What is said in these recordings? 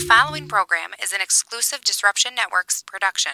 following program is an exclusive Disruption Networks production.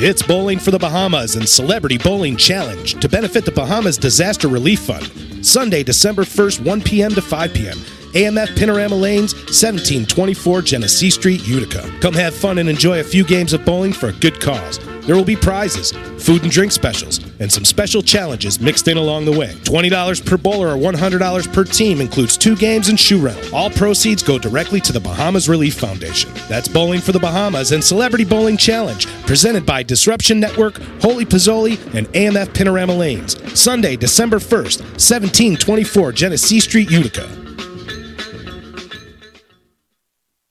It's Bowling for the Bahamas and Celebrity Bowling Challenge to benefit the Bahamas Disaster Relief Fund. Sunday, December 1st, 1 p.m. to 5 p.m. AMF Panorama Lanes, 1724 Genesee Street, Utica. Come have fun and enjoy a few games of bowling for a good cause. There will be prizes, food and drink specials, and some special challenges mixed in along the way. $20 per bowler or $100 per team includes 2 games and shoe rental. All proceeds go directly to the Bahamas Relief Foundation. That's Bowling for the Bahamas and Celebrity Bowling Challenge, presented by Disruption Network, Holy Pozzoli, and AMF Panorama Lanes. Sunday, December 1st, 1724 Genesee Street, Utica.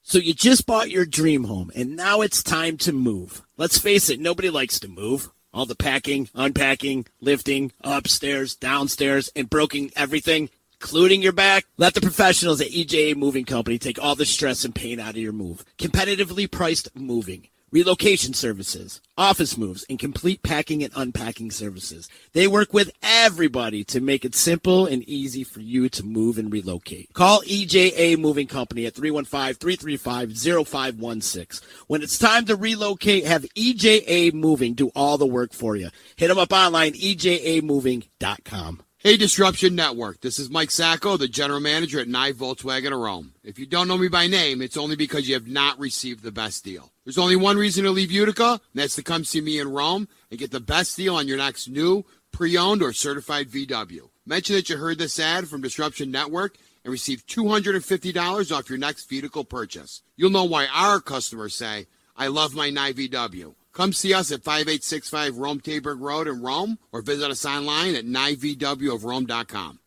So you just bought your dream home, and now it's time to move. Let's face it, nobody likes to move. All the packing, unpacking, lifting, upstairs, downstairs, and broking everything, including your back. Let the professionals at EJA Moving Company take all the stress and pain out of your move. Competitively priced moving, relocation services, office moves, and complete packing and unpacking services. They work with everybody to make it simple and easy for you to move and relocate. Call EJA Moving Company at 315-335-0516. When it's time to relocate, have EJA Moving do all the work for you. Hit them up online, ejamoving.com. Hey, Disruption Network. This is Mike Sacco, the general manager at Nye Volkswagen of Rome. If you don't know me by name, it's only because you have not received the best deal. There's only one reason to leave Utica, and that's to come see me in Rome and get the best deal on your next new, pre-owned, or certified VW. Mention that you heard this ad from Disruption Network and receive $250 off your next vehicle purchase. You'll know why our customers say, I love my Nye VW. Come see us at 5865 Rome Taberg Road in Rome, or visit us online at nyvwofrome.com.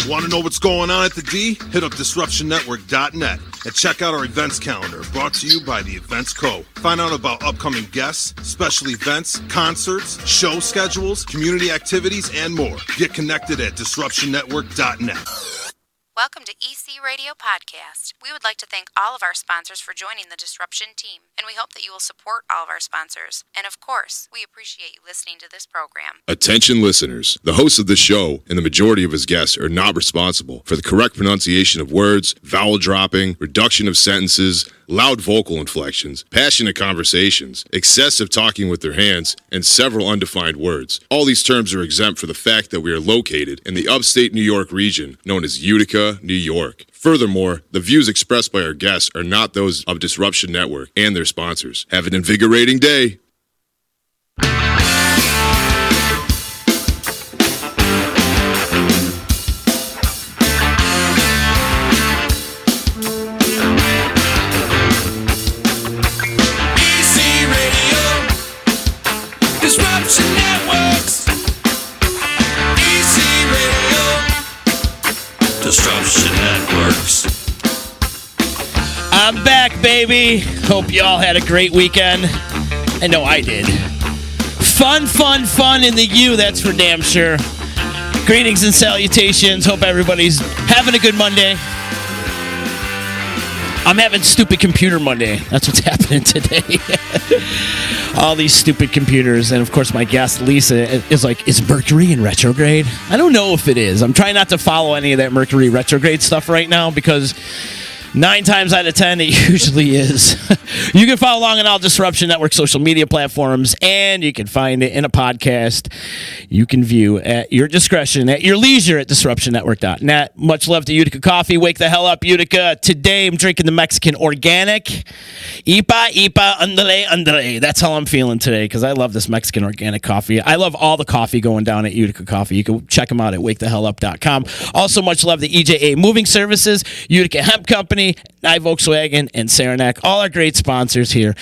Want to know what's going on at the D? Hit up DisruptionNetwork.net and check out our events calendar, brought to you by the Events Co. Find out about upcoming guests, special events, concerts, show schedules, community activities, and more. Get connected at DisruptionNetwork.net. Welcome to EC Radio Podcast. We would like to thank all of our sponsors for joining the Disruption team, and we hope that you will support all of our sponsors. And of course, we appreciate you listening to this program. Attention listeners, the host of the show and the majority of his guests are not responsible for the correct pronunciation of words, vowel dropping, reduction of sentences, loud vocal inflections, passionate conversations, excessive talking with their hands, and several undefined words. All these terms are exempt for the fact that we are located in the upstate New York region known as Utica, New York. Furthermore, the views expressed by our guests are not those of Disruption Network and their sponsors. Have an invigorating day. Disruption Networks. I'm back, baby. Hope you all had a great weekend. I know I did. Fun in the U, that's for damn sure. Greetings and salutations. Hope everybody's having a good Monday. I'm having stupid computer Monday. That's what's happening today. All these stupid computers. And, of course, my guest, Lisa, is like, is Mercury in retrograde? I don't know if it is. I'm trying not to follow any of that Mercury retrograde stuff right now because 9 times out of 10, it usually is. You can follow along on all Disruption Network social media platforms, and you can find it in a podcast you can view at your discretion, at your leisure at DisruptionNetwork.net. Much love to Utica Coffee. Wake the hell up, Utica. Today, I'm drinking the Mexican Organic. Ipa, andale. That's how I'm feeling today, because I love this Mexican Organic coffee. I love all the coffee going down at Utica Coffee. You can check them out at wakethehellup.com. Also, much love to EJA Moving Services, Utica Hemp Company, Nye Volkswagen, and Saranac. All our great sponsors here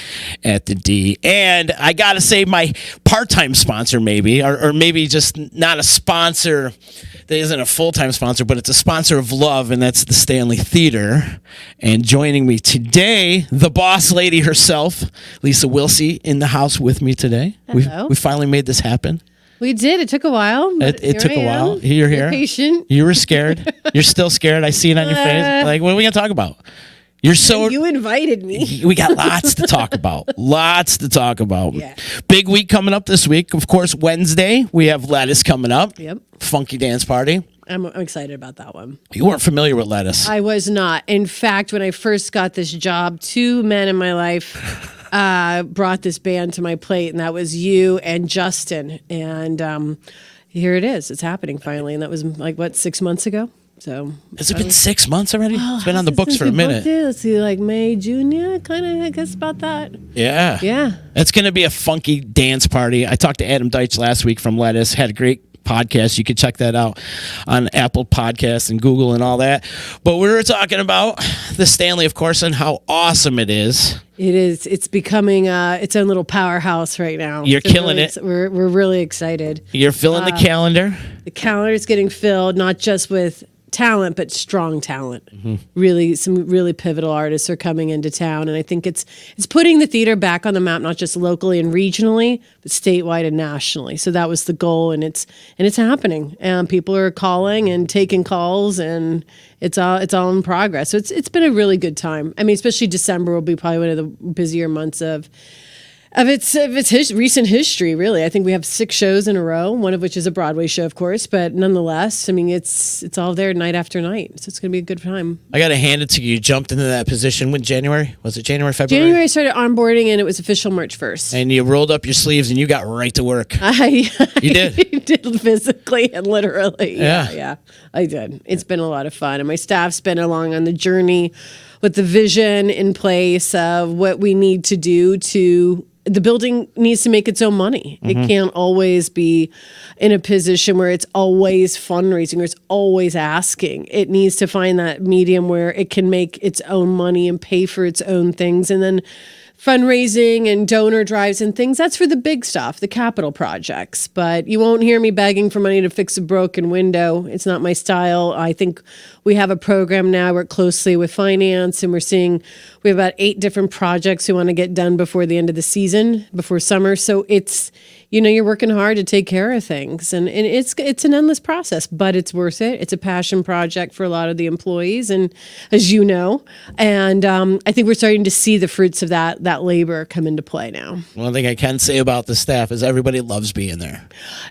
at the D. And I got to say, my part-time sponsor maybe, or maybe just not a sponsor that isn't a full-time sponsor, but it's a sponsor of love, and that's the Stanley Theater. And joining me today, the boss lady herself, Lisa Wilsey, in the house with me today. Hello. We finally made this happen. We did. It took a while. It took a while. You're here. You're patient. You were scared. You're still scared. I see it on your face. Like, what are we going to talk about? You're so. You invited me. We got lots to talk about. Lots to talk about. Yeah. Big week coming up this week. Of course, Wednesday, we have Lettuce coming up. Yep. Funky dance party. I'm excited about that one. You weren't familiar with lettuce. I was not. In fact, when I first got this job, two men in my life brought this band to my plate, and that was you and Justin. And here it is. It's happening finally. And that was 6 months ago? So has it been 6 months already? It's been on the books for a minute. Let's see, May, June, yeah, kind of, I guess about that. Yeah. Yeah. It's going to be a funky dance party. I talked to Adam Deitch last week from Lettuce, had a great podcast. You can check that out on Apple Podcasts and Google and all that. But we were talking about the Stanley, of course, and how awesome it is. It is. It's becoming its own little powerhouse right now. You're killing it. We're really excited. You're filling the calendar. The calendar is getting filled, not just with talent, but strong talent. Mm-hmm. Really, some really pivotal artists are coming into town, and I think it's putting the theater back on the map, not just locally and regionally, but statewide and nationally. So that was the goal, and it's happening. And people are calling and taking calls, and it's all in progress. So it's been a really good time. I mean, especially December will be probably one of the busier months of its recent history, really. I think we have 6 shows in a row, one of which is a Broadway show, of course, but nonetheless, I mean, it's all there night after night, so it's going to be a good time. I got to hand it to you. You jumped into that position when January? Was it January, February? January I started onboarding, and it was official March 1st. And you rolled up your sleeves, and you got right to work. You did? did physically and literally. Yeah. Yeah, I did. It's been a lot of fun, and my staff's been along on the journey with the vision in place of what we need to do to... The building needs to make its own money. Mm-hmm. It can't always be in a position where it's always fundraising or it's always asking. It needs to find that medium where it can make its own money and pay for its own things. And then fundraising and donor drives and things, that's for the big stuff, the capital projects. But you won't hear me begging for money to fix a broken window. It's not my style. I think we have a program now. I work closely with finance, and we have about 8 different projects we want to get done before the end of the season, before summer. So it's, you're working hard to take care of things, and it's an endless process, but it's worth it. It's a passion project for a lot of the employees, and as you know, and I think we're starting to see the fruits of that labor come into play now. One thing I can say about the staff is everybody loves being there.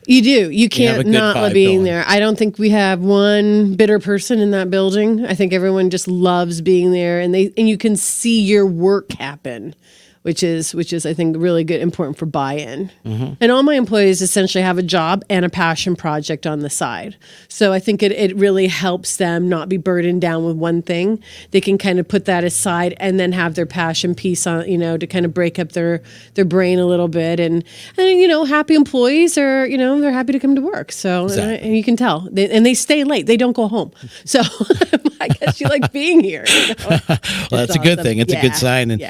You do. You can't not love being there. I don't think we have one bitter person in that building. I think everyone just loves being there, and you can see your work happen, which is I think really good, important for buy-in. Mm-hmm. And all my employees essentially have a job and a passion project on the side. So I think it really helps them not be burdened down with one thing. They can kind of put that aside and then have their passion piece on, to kind of break up their brain a little bit. And happy employees are, they're happy to come to work. So exactly. And you can tell, they stay late. They don't go home. So I guess you like being here. Well, that's a good thing. It's a good sign. And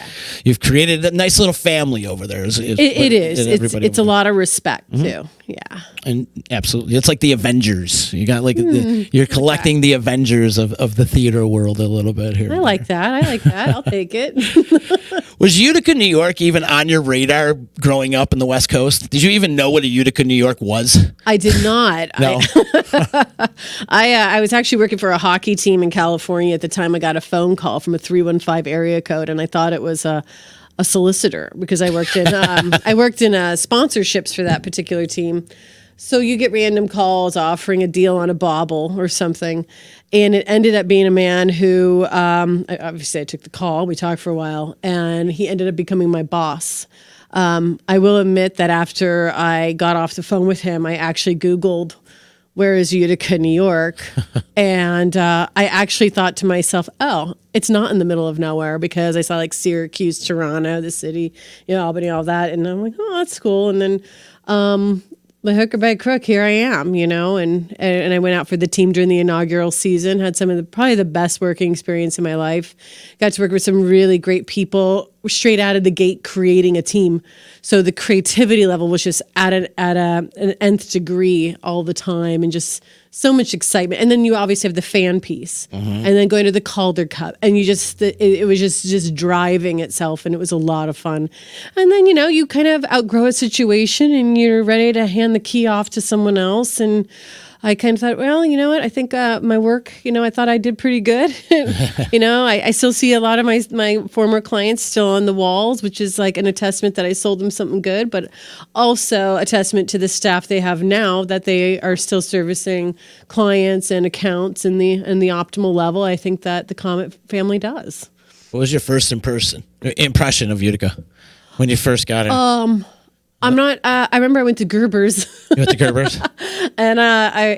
you've created a nice little family over there. It is. It's a lot of respect too. Yeah. And absolutely, it's like the Avengers. You got you're collecting the Avengers of the theater world a little bit here. I like that. I'll take it. Was Utica, New York, even on your radar growing up in the West Coast? Did you even know what a Utica, New York was? I did not. No. I was actually working for a hockey team in California at the time. I got a phone call from a 315 area code, and I thought it was a solicitor because I worked in sponsorships for that particular team. So you get random calls offering a deal on a bauble or something, and it ended up being a man who obviously I took the call. We talked for a while, and he ended up becoming my boss. I will admit that after I got off the phone with him, I actually Googled, where is Utica, New York? And I actually thought to myself, oh, it's not in the middle of nowhere, because I saw like Syracuse, Toronto, the city, Albany, all that. And I'm like, oh, that's cool. And then by hook or by crook, here I am, and I went out for the team during the inaugural season, had some of probably the best working experience in my life. Got to work with some really great people straight out of the gate creating a team. So the creativity level was just at an nth degree all the time, and just so much excitement. And then you obviously have the fan piece, and then going to the Calder Cup, and you it was just driving itself, and it was a lot of fun. And then, you kind of outgrow a situation, and you're ready to hand the key off to someone else. And I kind of thought, well, you know what? I think my work, I thought I did pretty good. I still see a lot of my former clients still on the walls, which is like an attestament that I sold them something good, but also a testament to the staff they have now that they are still servicing clients and accounts in the optimal level. I think that the Comet family does. What was your first impression of Utica when you first got in? I'm not. I remember I went to Gerber's. You went to Gerber's? And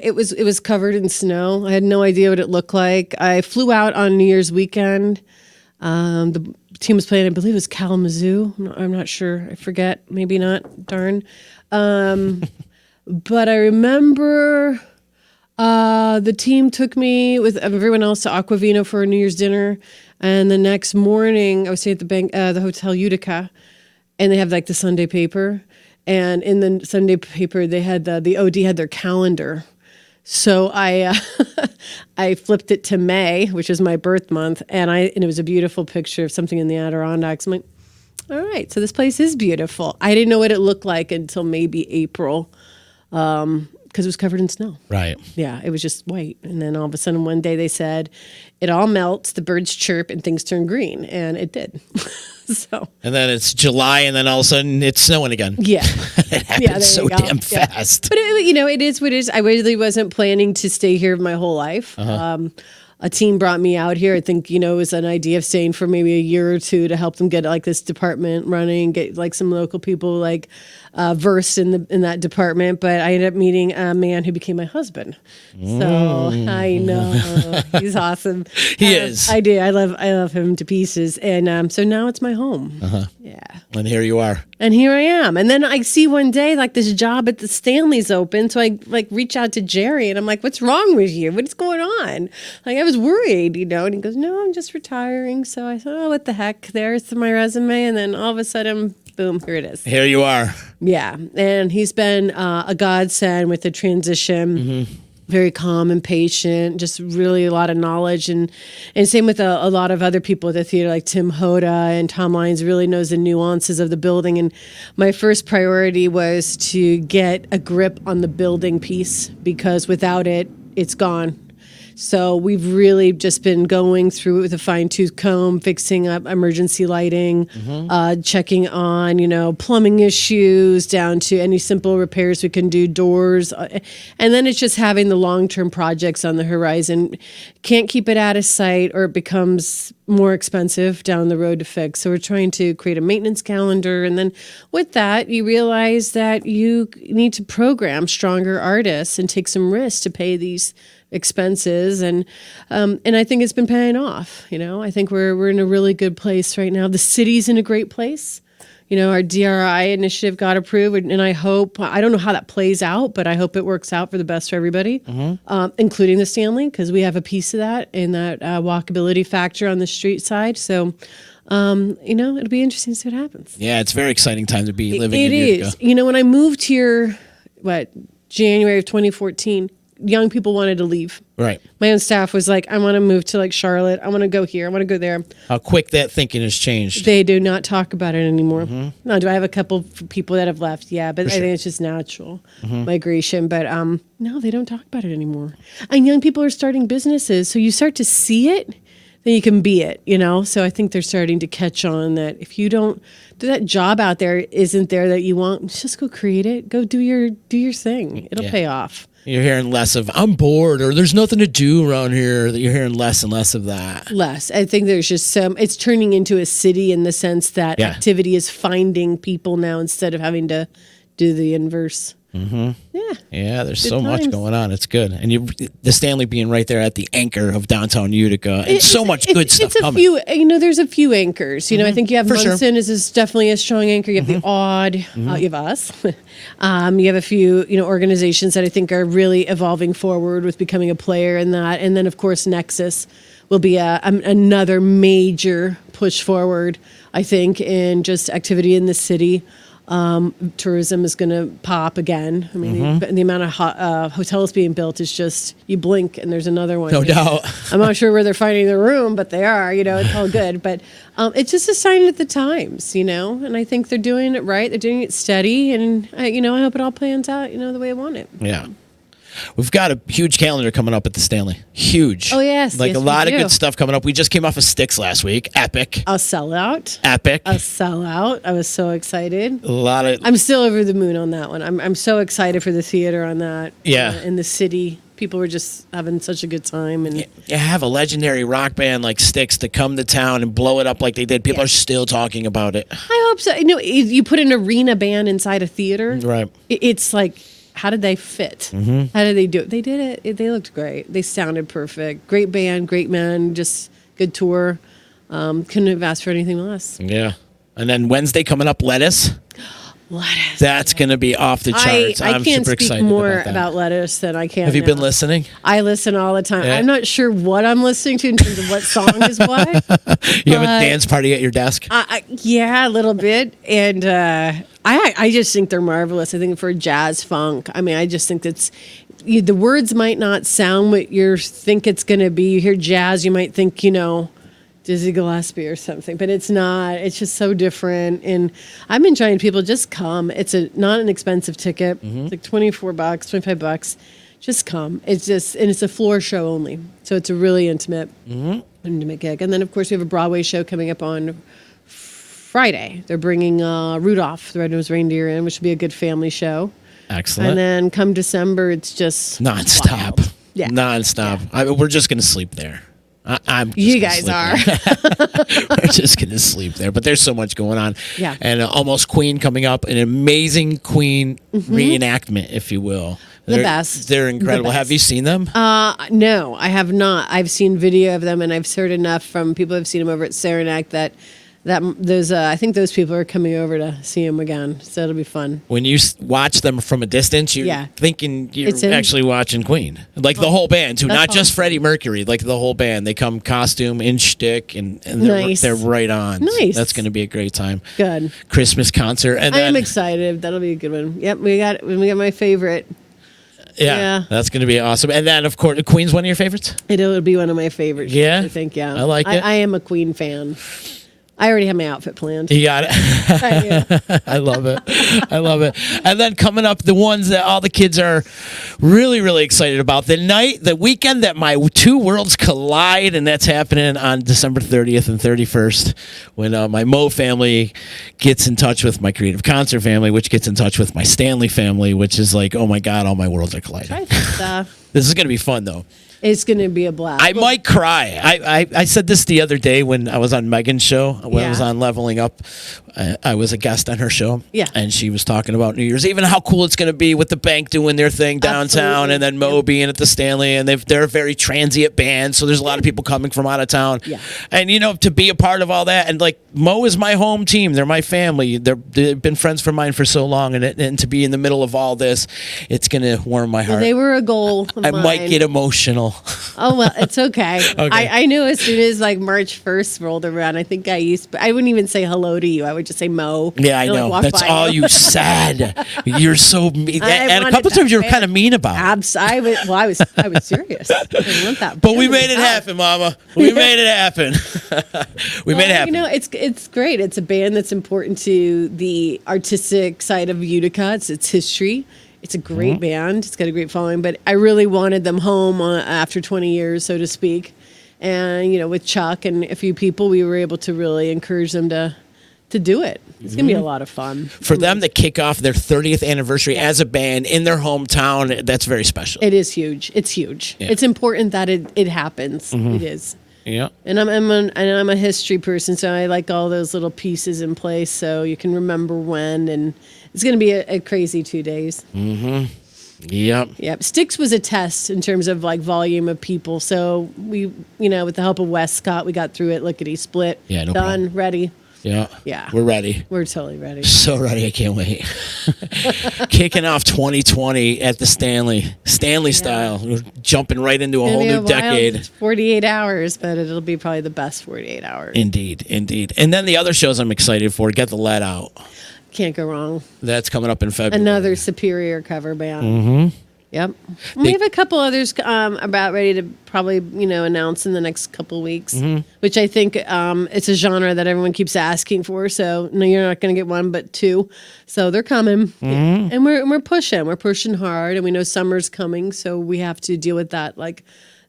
it was covered in snow. I had no idea what it looked like. I flew out on New Year's weekend. The team was playing, I believe it was Kalamazoo. I'm not sure. I forget. Maybe not. Darn. But I remember the team took me with everyone else to Aquavino for a New Year's dinner. And the next morning, I was staying at the Hotel Utica, and they have like the Sunday paper. And in the Sunday paper, they had the OD had their calendar. So I I flipped it to May, which is my birth month, and it was a beautiful picture of something in the Adirondacks. I'm like, all right, so this place is beautiful. I didn't know what it looked like until maybe April, because it was covered in snow. Right. Yeah, it was just white. And then all of a sudden one day they said, it all melts, the birds chirp, and things turn green. And it did. So. And then it's July, and then all of a sudden it's snowing again. Yeah. It happens so damn fast. But, it is what it is. I really wasn't planning to stay here my whole life. A team brought me out here. I think, it was an idea of staying for maybe a year or two to help them get like this department running, get like some local people like versed in that department. But I ended up meeting a man who became my husband. So I know he's awesome. He is. I do. I love him to pieces. And so now it's my home. Yeah. And here you are. And here I am. And then I see one day like this job at the Stanley's open. So I like reach out to Jerry and I'm like, what's wrong with you? What's going on? Like I was worried, and he goes, no, I'm just retiring. So I thought, oh, what the heck? There's my resume. And then all of a sudden, boom, here it is. Here you are. Yeah. And he's been a godsend with the transition. Very calm and patient, just really a lot of knowledge. And same with a lot of other people at the theater, like Tim Hoda and Tom Lyons really knows the nuances of the building. And my first priority was to get a grip on the building piece, because without it, it's gone. So we've really just been going through it with a fine-tooth comb, fixing up emergency lighting, checking on, plumbing issues, down to any simple repairs we can do, doors. And then it's just having the long-term projects on the horizon. Can't keep it out of sight or it becomes more expensive down the road to fix. So we're trying to create a maintenance calendar. And then with that, you realize that you need to program stronger artists and take some risks to pay these expenses, and I think it's been paying off. I think we're in a really good place right now. The city's in a great place. Our DRI initiative got approved, and I don't know how that plays out, but I hope it works out for the best for everybody, including the Stanley, because we have a piece of that in that walkability factor on the street side. So, it'll be interesting to see what happens. Yeah, it's a very exciting time to be living in Utica. It is. When I moved here, January of 2014, young people wanted to leave. Right. My own staff was like, I want to move to like Charlotte. I want to go here. I want to go there. How quick that thinking has changed. They do not talk about it anymore. No, do I have a couple of people that have left? Yeah, but I think it's just natural migration. But no, they don't talk about it anymore. And young people are starting businesses. So you start to see it, then you can be it, So I think they're starting to catch on that if you don't, that job out there isn't there that you want, just go create it. Go do your thing. It'll pay off. You're hearing less of, I'm bored, or there's nothing to do around here. You're hearing less and less of that. Less. I think there's just it's turning into a city in the sense that activity is finding people now instead of having to do the inverse. Yeah, there's so much going on. It's good. And the Stanley being right there at the anchor of downtown Utica, and so much good stuff coming. There's a few anchors. I think you have Munson is definitely a strong anchor. You have the Odd. You have us. You have a few organizations that I think are really evolving forward with becoming a player in that. And then, of course, Nexus will be another major push forward, I think, in just activity in the city. Tourism is going to pop again. I mean, the amount of hotels being built is just, you blink and there's another one. No doubt. I'm not sure where they're finding the room, but they are, it's all good. But it's just a sign of the times, and I think they're doing it right. They're doing it steady. And, I hope it all plans out, the way I want it. Yeah. We've got a huge calendar coming up at the Stanley. Huge. Oh, yes. Like Yes, a we lot of do. good stuff coming up. We just came off of Styx last week. Epic. A sellout. Epic. A sellout. I was so excited. A lot of. I'm still over the moon on that one. I'm so excited for the theater on that. Yeah. In the city. People were just having such a good time. And You have a legendary rock band like Styx to come to town and blow it up like they did. People are still talking about it. I hope so. You put an arena band inside a theater. Right. It's like, how did they fit? Mm-hmm. How did they do it? They did it. They looked great. They sounded perfect. Great band, great men, just good tour. Couldn't have asked for anything less. Yeah. And then Wednesday coming up, Lettuce. Lettuce. That's going to be off the charts. I I'm can't super speak excited more about that. about Lettuce than I can. Have you been now. listening? I listen all the time. Yeah. I'm not sure what I'm listening to in terms of what song is what. You have a dance party at your desk? Yeah, a little bit. And I just think they're marvelous. I think for jazz funk, I just think the words might not sound what you think it's going to be. You hear jazz, you might think, Dizzy Gillespie or something, but it's not. It's just so different. And I'm enjoying people just come. It's not an expensive ticket. It's like $24, $25. Just come. It's a floor show only. So it's a really intimate gig. And then, of course, we have a Broadway show coming up on Friday. They're bringing Rudolph the Red-Nosed Reindeer in, which will be a good family show. Excellent. And then come December, it's just Nonstop. wild. Yeah. Nonstop. We're just going to sleep there. You guys are. We're just going to sleep there. But there's so much going on. Yeah. And Almost Queen coming up. An amazing Queen reenactment, if you will. The best. They're incredible. The best. Have you seen them? No, I have not. I've seen video of them, and I've heard enough from people who've seen them over at Saranac that those I think those people are coming over to see them again. So it'll be fun. When you watch them from a distance, you're thinking you're actually watching Queen. Like the whole band, too. Not just Freddie Mercury, like the whole band. They come costume, in shtick, and they're right on. Nice. That's going to be a great time. Good. Christmas concert. And then, I'm excited. That'll be a good one. Yep, we got my favorite. Yeah, that's going to be awesome. And then, of course, Queen's one of your favorites? It'll be one of my favorites. Yeah? I think, yeah. I like it. I am a Queen fan. I already have my outfit planned. You got it. I love it. I love it. And then coming up, the ones that all the kids are really, really excited about. The weekend that my two worlds collide, and that's happening on December 30th and 31st, when my Mo family gets in touch with my Creative Concert family, which gets in touch with my Stanley family, which is like, oh my God, all my worlds are colliding. This is going to be fun, though. It's going to be a blast. I might cry. I said this the other day when I was on Megan's show, when I was on Leveling Up. I was a guest on her show. Yeah. And she was talking about New Year's Eve and how cool it's going to be with the bank doing their thing downtown. Absolutely. And then Mo being at the Stanley. And they're a very transient band. So there's a lot of people coming from out of town. Yeah. And, to be a part of all that. And, like, Mo is my home team. They're my family. They've been friends of mine for so long. And to be in the middle of all this, it's going to warm my heart. They were a goal of I mine. might get emotional. Oh, well, it's okay. Okay. I knew as soon as like March 1st rolled around, I think I wouldn't even say hello to you. I would just say Mo. Yeah, I and, like, know. walk That's by all you said. You're so mean. And a couple wanted times you were that kind of mean about it. I was serious. I didn't want that. But we made it happen, Mama. We made it happen. We made it happen. It's great. It's a band that's important to the artistic side of Utica. It's history. It's a great band. It's got a great following. But I really wanted them home after 20 years, so to speak. And, with Chuck and a few people, we were able to really encourage them to do it. It's going to be a lot of fun. For them to kick off their 30th anniversary as a band in their hometown, that's very special. It is huge. It's huge. Yeah. It's important that it happens. It is. Yeah. And I'm a history person, so I like all those little pieces in place so you can remember when. And it's going to be a crazy 2 days. Yep. Styx was a test in terms of like volume of people. So we, with the help of Westcott, we got through it lickety split. Yeah, no done, problem. ready. Yeah. We're ready. We're totally ready. So ready. I can't wait. Kicking off 2020 at the Stanley style. We're jumping right into a whole new decade. It's 48 hours, but it'll be probably the best 48 hours. Indeed. And then the other shows I'm excited for, Get the Let Out. Can't go wrong. That's coming up in February. Another Superior cover band. Yep. We have a couple others about ready to probably, announce in the next couple weeks, which I think it's a genre that everyone keeps asking for. So no, you're not going to get one, but two. So they're coming, and we're pushing. We're pushing hard, and we know summer's coming, so we have to deal with that, like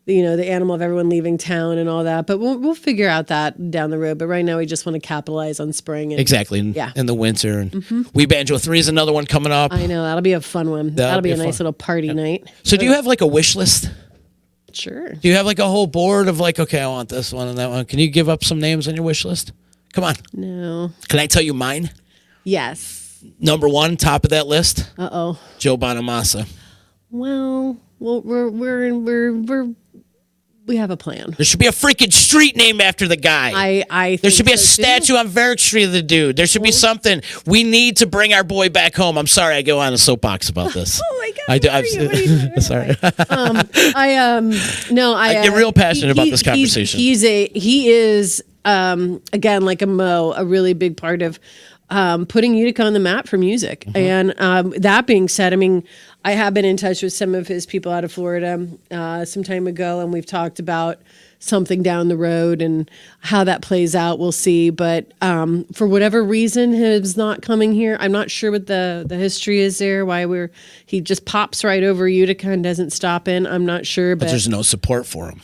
the animal of everyone leaving town and all that. But we'll figure out that down the road. But right now, we just want to capitalize on spring. And, exactly. In the winter. And We Banjo 3 is another one coming up. I know. That'll be a fun one. That'll be a nice little party night. So do you have like a wish list? Sure. Do you have like a whole board of like, okay, I want this one and that one? Can you give up some names on your wish list? Come on. No. Can I tell you mine? Yes. Number 1, top of that list. Uh-oh. Joe Bonamassa. Well, we have a plan. There should be a freaking street named after the guy. I think there should be a so, statue too. on Varick Street of the dude. There should be something. We need to bring our boy back home. I'm sorry I go on a soapbox about this. Oh my God! What are you sorry. I get real passionate about this conversation. He is again, like a Mo, a really big part of putting Utica on the map for music. And that being said, I mean, I have been in touch with some of his people out of Florida some time ago, and we've talked about something down the road and how that plays out. We'll see. But for whatever reason, his not coming here, I'm not sure what the history is there, why he just pops right over Utica and doesn't stop in. I'm not sure. But there's no support for him.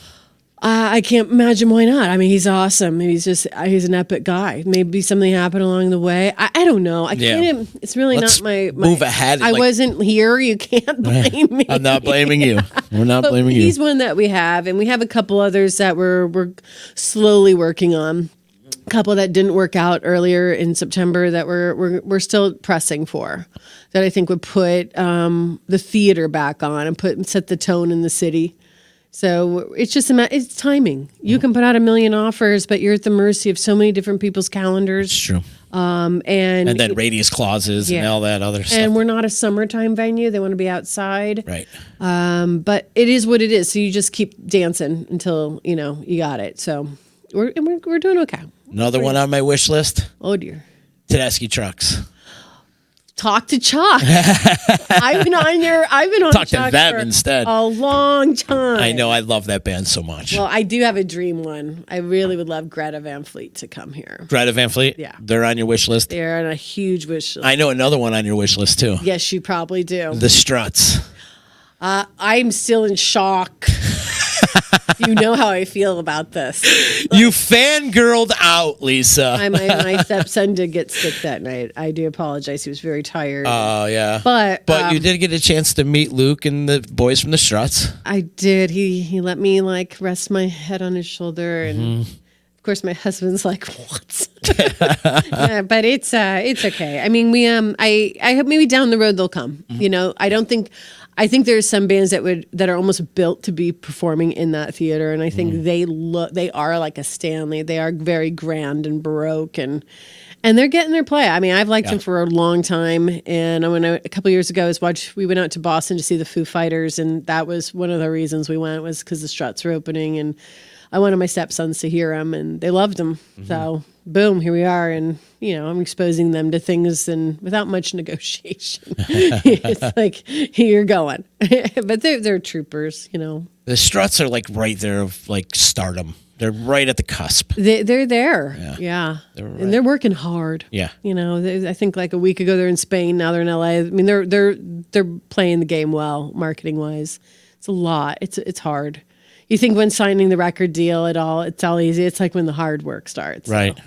I can't imagine why not. I mean, he's awesome. He's an epic guy. Maybe something happened along the way. I don't know. I can't. It's really Let's not my move ahead. I wasn't here. You can't blame me. I'm not blaming you. We're not blaming you. He's one that we have, and we have a couple others that we're slowly working on. A couple that didn't work out earlier in September that we're still pressing for. That I think would put the theater back on and set the tone in the city. So it's just it's timing. You can put out 1 million offers, but you're at the mercy of so many different people's calendars. It's true. And then radius clauses and all that other stuff. And we're not a summertime venue. They want to be outside. Right. But it is what it is. So you just keep dancing until, you got it. So we're doing okay. Another one on my wish list. Oh, dear. Tedeschi Trucks. Talk to Chuck. I've been on Talk Chuck to them for instead. a long time. I know. I love that band so much. Well, I do have a dream one. I really would love Greta Van Fleet to come here. Greta Van Fleet? Yeah. They're on your wish list? They're on a huge wish list. I know another one on your wish list, too. Yes, you probably do. The Struts. I'm still in shock. You know how I feel about this. You fangirled out, Lisa. My stepson did get sick that night. I do apologize. He was very tired. Oh, yeah. But you did get a chance to meet Luke and the boys from the Struts. I did. He let me rest my head on his shoulder, and of course my husband's like, "What?" Yeah, but it's okay. I mean, we I hope maybe down the road they'll come. I think there's some bands that are almost built to be performing in that theater, and I think they are like a Stanley. They are very grand and baroque, and they're getting their play. I mean, I've liked them for a long time, and a couple years ago we went out to Boston to see the Foo Fighters, and that was one of the reasons we went, was because the Struts were opening, and I wanted my stepsons to hear them, and they loved them. So boom, here we are, and I'm exposing them to things, and without much negotiation, it's like, here you're going. But they're troopers, The Struts are like right there of like stardom. They're right at the cusp. They're there, yeah. And they're working hard. Yeah, I think like a week ago they're in Spain. Now they're in LA. I mean, they're playing the game well, marketing wise. It's a lot. It's hard. You think when signing the record deal, it's all easy. It's like when the hard work starts. Right. So,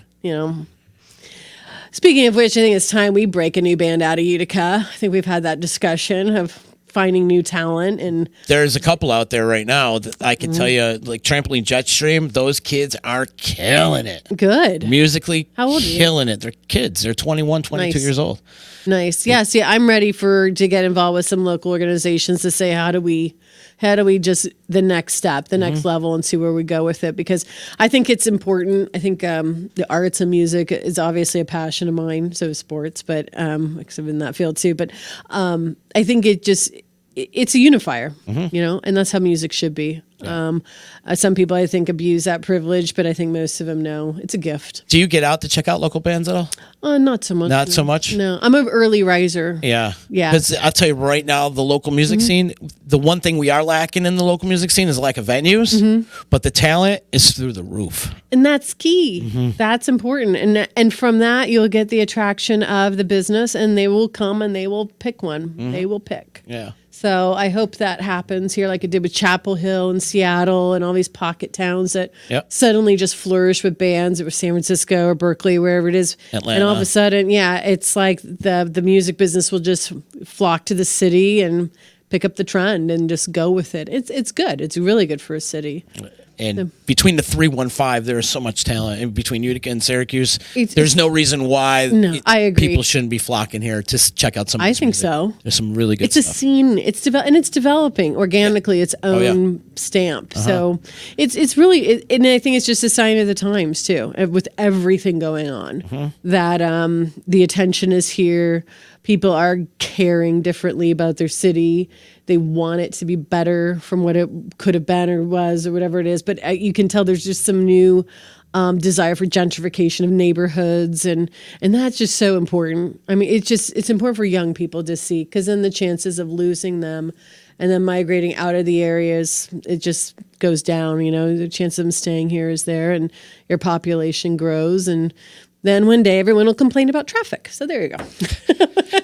Speaking of which, I think it's time we break a new band out of Utica. I think we've had that discussion of finding new talent, and there's a couple out there right now that I can tell you, like Trampoline Jetstream. Those kids are killing it. Good. Musically, how old are you? Killing it. They're kids. They're 21, 22 years old. Nice. Yeah. See, I'm ready to get involved with some local organizations to say, how do we just the next step, the next level, and see where we go with it? Because I think it's important. I think the arts and music is obviously a passion of mine. So is sports, but because I'm in that field too. But I think it's a unifier, and that's how music should be. Some people, I think, abuse that privilege, but I think most of them know it's a gift. Do you get out to check out local bands at all? Not so much. Not so much? No, I'm an early riser. Yeah. Yeah. Because I'll tell you right now, the local music scene, the one thing we are lacking in the local music scene is lack of venues, but the talent is through the roof. And that's key. That's important. And from that, you'll get the attraction of the business, and they will come and they will pick one. They will pick. Yeah. So I hope that happens here, like it did with Chapel Hill and Seattle and all these pocket towns that suddenly just flourish with bands. It was San Francisco or Berkeley, wherever it is. Atlanta. And all of a sudden, it's like the music business will just flock to the city and pick up the trend and just go with it. It's good. It's really good for a city. And between the 315, there is so much talent. And between Utica and Syracuse, there's no reason why I agree. people shouldn't be flocking here to check out some of I this think music. so. There's some really good It's stuff. a scene. It's and it's developing organically its own stamp. So it's really, and I think it's just a sign of the times too, with everything going on, that the attention is here. People are caring differently about their city. They want it to be better from what it could have been or was or whatever it is. But you can tell there's just some new desire for gentrification of neighborhoods. And that's just so important. I mean, it's important for young people to see, because then the chances of losing them and then migrating out of the areas, it just goes down. The chance of them staying here is there, and your population grows. And then one day everyone will complain about traffic. So there you go.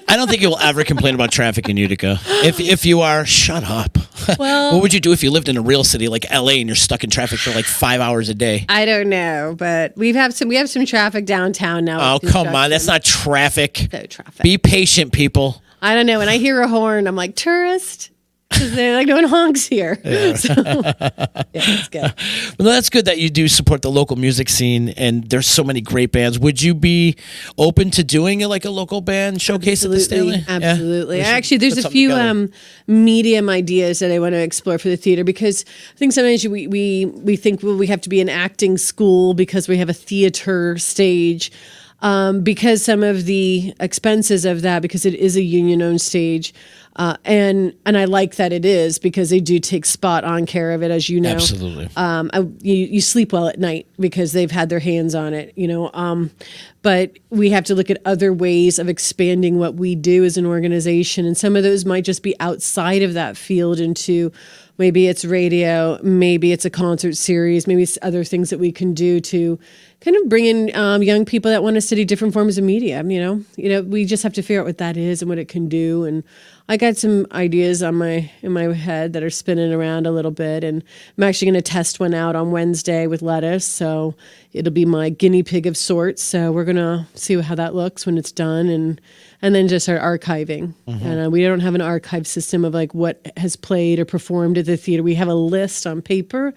I don't think you will ever complain about traffic in Utica. If you are, shut up. Well, what would you do if you lived in a real city like LA and you're stuck in traffic for like 5 hours a day? I don't know, but we have some traffic downtown now. Oh, come on. That's not traffic. No traffic. Be patient, people. I don't know. When I hear a horn, I'm like, tourist? Because they're like doing honks here. Yeah. So, it's good. Well, that's good that you do support the local music scene, and there's so many great bands. Would you be open to doing like a local band showcase at the Stanley? Absolutely. Yeah. Actually, there's a few medium ideas that I want to explore for the theater, because I think sometimes we think, well, we have to be an acting school because we have a theater stage. Because some of the expenses of that, because it is a union-owned stage, and I like that it is, because they do take spot on care of it, as you know. Absolutely. You sleep well at night because they've had their hands on it, but we have to look at other ways of expanding what we do as an organization, and some of those might just be outside of that field into maybe it's radio, maybe it's a concert series, maybe it's other things that we can do to kind of bring in young people that want to study different forms of media. We just have to figure out what that is and what it can do. And I got some ideas in my head that are spinning around a little bit, and I'm actually going to test one out on Wednesday with Lettuce. So it'll be my guinea pig of sorts. So we're going to see how that looks when it's done, and then just start archiving. And we don't have an archive system of like what has played or performed at the theater. We have a list on paper,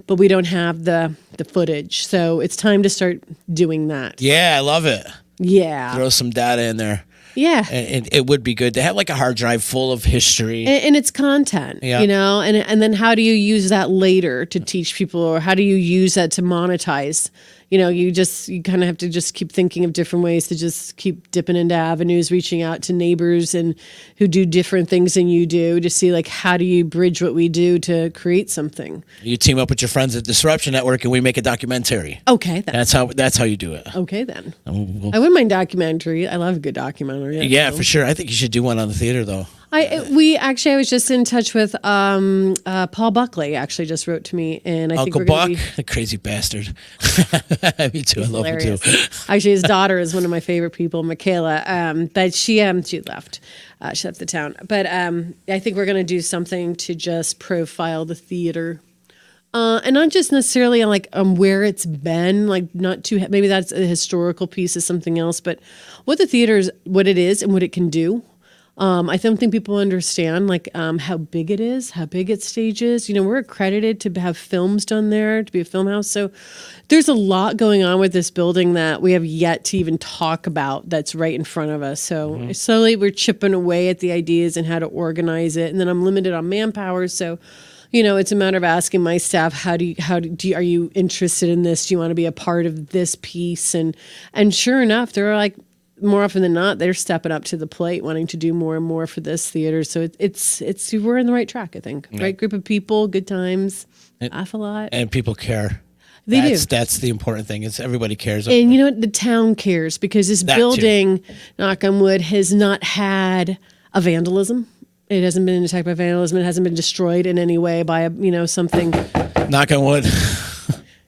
but we don't have the footage. So it's time to start doing that. Yeah, I love it. Yeah. Throw some data in there. Yeah. And it would be good to have like a hard drive full of history. And it's content, and then how do you use that later to teach people, or how do you use that to monetize? You kind of have to just keep thinking of different ways to just keep dipping into avenues, reaching out to neighbors and who do different things than you do, to see like, how do you bridge what we do to create something? You team up with your friends at Disruption Network and we make a documentary. Okay, then. That's how you do it. Okay, then. I wouldn't mind documentary. I love a good documentary. Yeah, for sure. I think you should do one on the theater, though. I was just in touch with Paul Buckley. Actually, just wrote to me, and I Uncle think we're Buck, the crazy bastard. Me too. I love him too. Actually, his daughter is one of my favorite people, Michaela. But she left. She left the town. But I think we're going to do something to just profile the theater. And not just necessarily on where it's been, like not too, maybe that's a historical piece of something else, but what the theater is, what it is and what it can do. I don't think people understand how big it is, how big its stage is. We're accredited to have films done there, to be a film house. So there's a lot going on with this building that we have yet to even talk about that's right in front of us. So slowly we're chipping away at the ideas and how to organize it. And then I'm limited on manpower. So, it's a matter of asking my staff, are you interested in this? Do you want to be a part of this piece? And sure enough, there are more often than not, they're stepping up to the plate, wanting to do more and more for this theater. So it's we're in the right track, I think. Yeah. Right group of people, good times, laugh a lot. And people care. They do. That's the important thing. Is everybody cares. And you know what? The town cares because this building, knock on wood, has not had a vandalism. It hasn't been attacked by vandalism. It hasn't been destroyed in any way by something. Knock on wood.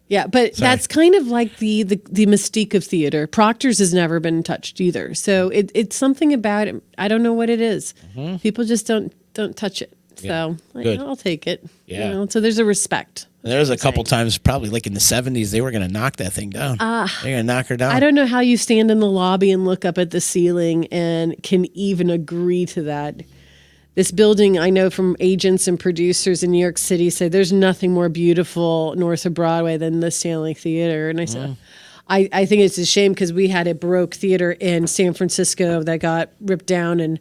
Yeah, but that's kind of like the mystique of theater. Proctor's has never been touched either. So it's something about it. I don't know what it is. People just don't touch it. So I'll take it. Yeah. So there's a respect. There's a couple times, probably like in the 70s, they were going to knock that thing down. They're going to knock her down. I don't know how you stand in the lobby and look up at the ceiling and can even agree to that. This building, I know from agents and producers in New York City, say there's nothing more beautiful north of Broadway than the Stanley Theater. And I said, I think it's a shame because we had a Baroque theater in San Francisco that got ripped down, and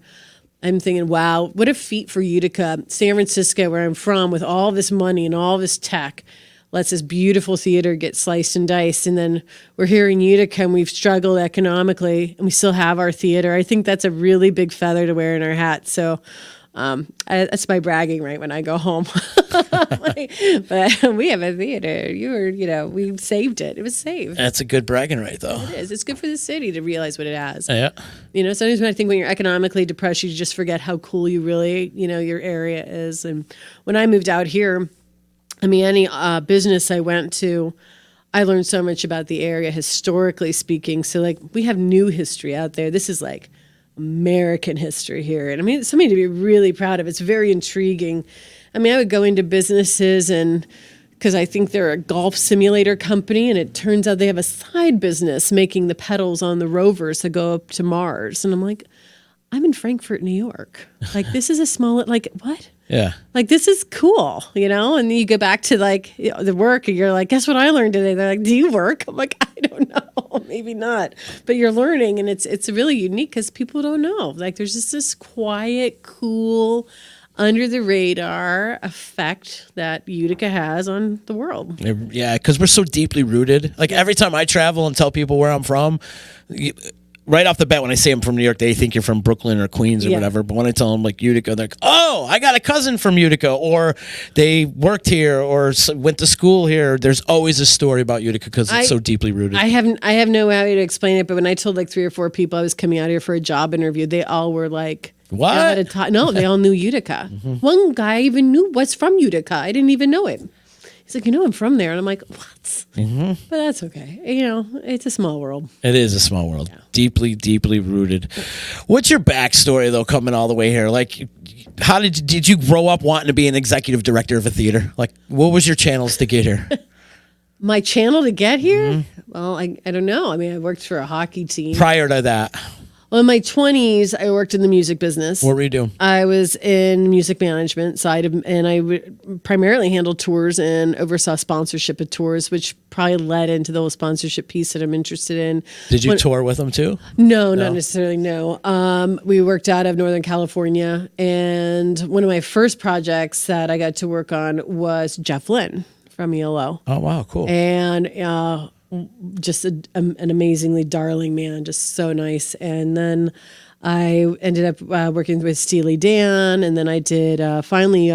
I'm thinking, wow, what a feat for Utica. San Francisco, where I'm from, with all this money and all this tech, lets this beautiful theater get sliced and diced. And then we're here in Utica and we've struggled economically and we still have our theater. I think that's a really big feather to wear in our hat. So that's my bragging right when I go home. But we have a theater. We saved it. It was saved. That's a good bragging right, though. It is. It's good for the city to realize what it has. Yeah. Sometimes I think when you're economically depressed, you just forget how cool you really, your area is. And when I moved out here, any business I went to, I learned so much about the area historically speaking. So we have new history out there. This is American history here. And it's something to be really proud of. It's very intriguing. I would go into businesses because I think they're a golf simulator company, and it turns out they have a side business making the pedals on the rovers that go up to Mars. And I'm like, I'm in Frankfurt, New York. This is a small, what? Yeah. This is cool, And then you go back to the work and you're like, guess what I learned today? They're like, do you work? I'm like, I don't know, maybe not. But you're learning, and it's really unique because people don't know. There's just this quiet, cool, under the radar effect that Utica has on the world. Yeah, because we're so deeply rooted. Every time I travel and tell people where I'm from, right off the bat, when I say I'm from New York, they think you're from Brooklyn or Queens or whatever. But when I tell them Utica, they're like, oh, I got a cousin from Utica, or they worked here or went to school here. There's always a story about Utica because it's so deeply rooted. I have no way to explain it, but when I told 3 or 4 people I was coming out here for a job interview, they all were like, what? No, they all knew Utica. One guy even was from Utica. I didn't even know him. He's like, I'm from there. And I'm like, what? But that's okay. It's a small world. It is a small world. Yeah. Deeply, deeply rooted. What's your backstory, though, coming all the way here? How did you grow up wanting to be an executive director of a theater? What was your channels to get here? My channel to get here? Well, I don't know. I worked for a hockey team. Prior to that? Well, in my 20s, I worked in the music business. What were you doing? I was in music management side, and I primarily handled tours and oversaw sponsorship of tours, which probably led into the whole sponsorship piece that I'm interested in. Did you tour with them too? No, not necessarily, no. We worked out of Northern California, and one of my first projects that I got to work on was Jeff Lynne from ELO. Oh, wow, cool. And just an amazingly darling man, just so nice. And then I ended up working with Steely Dan, and then I did finally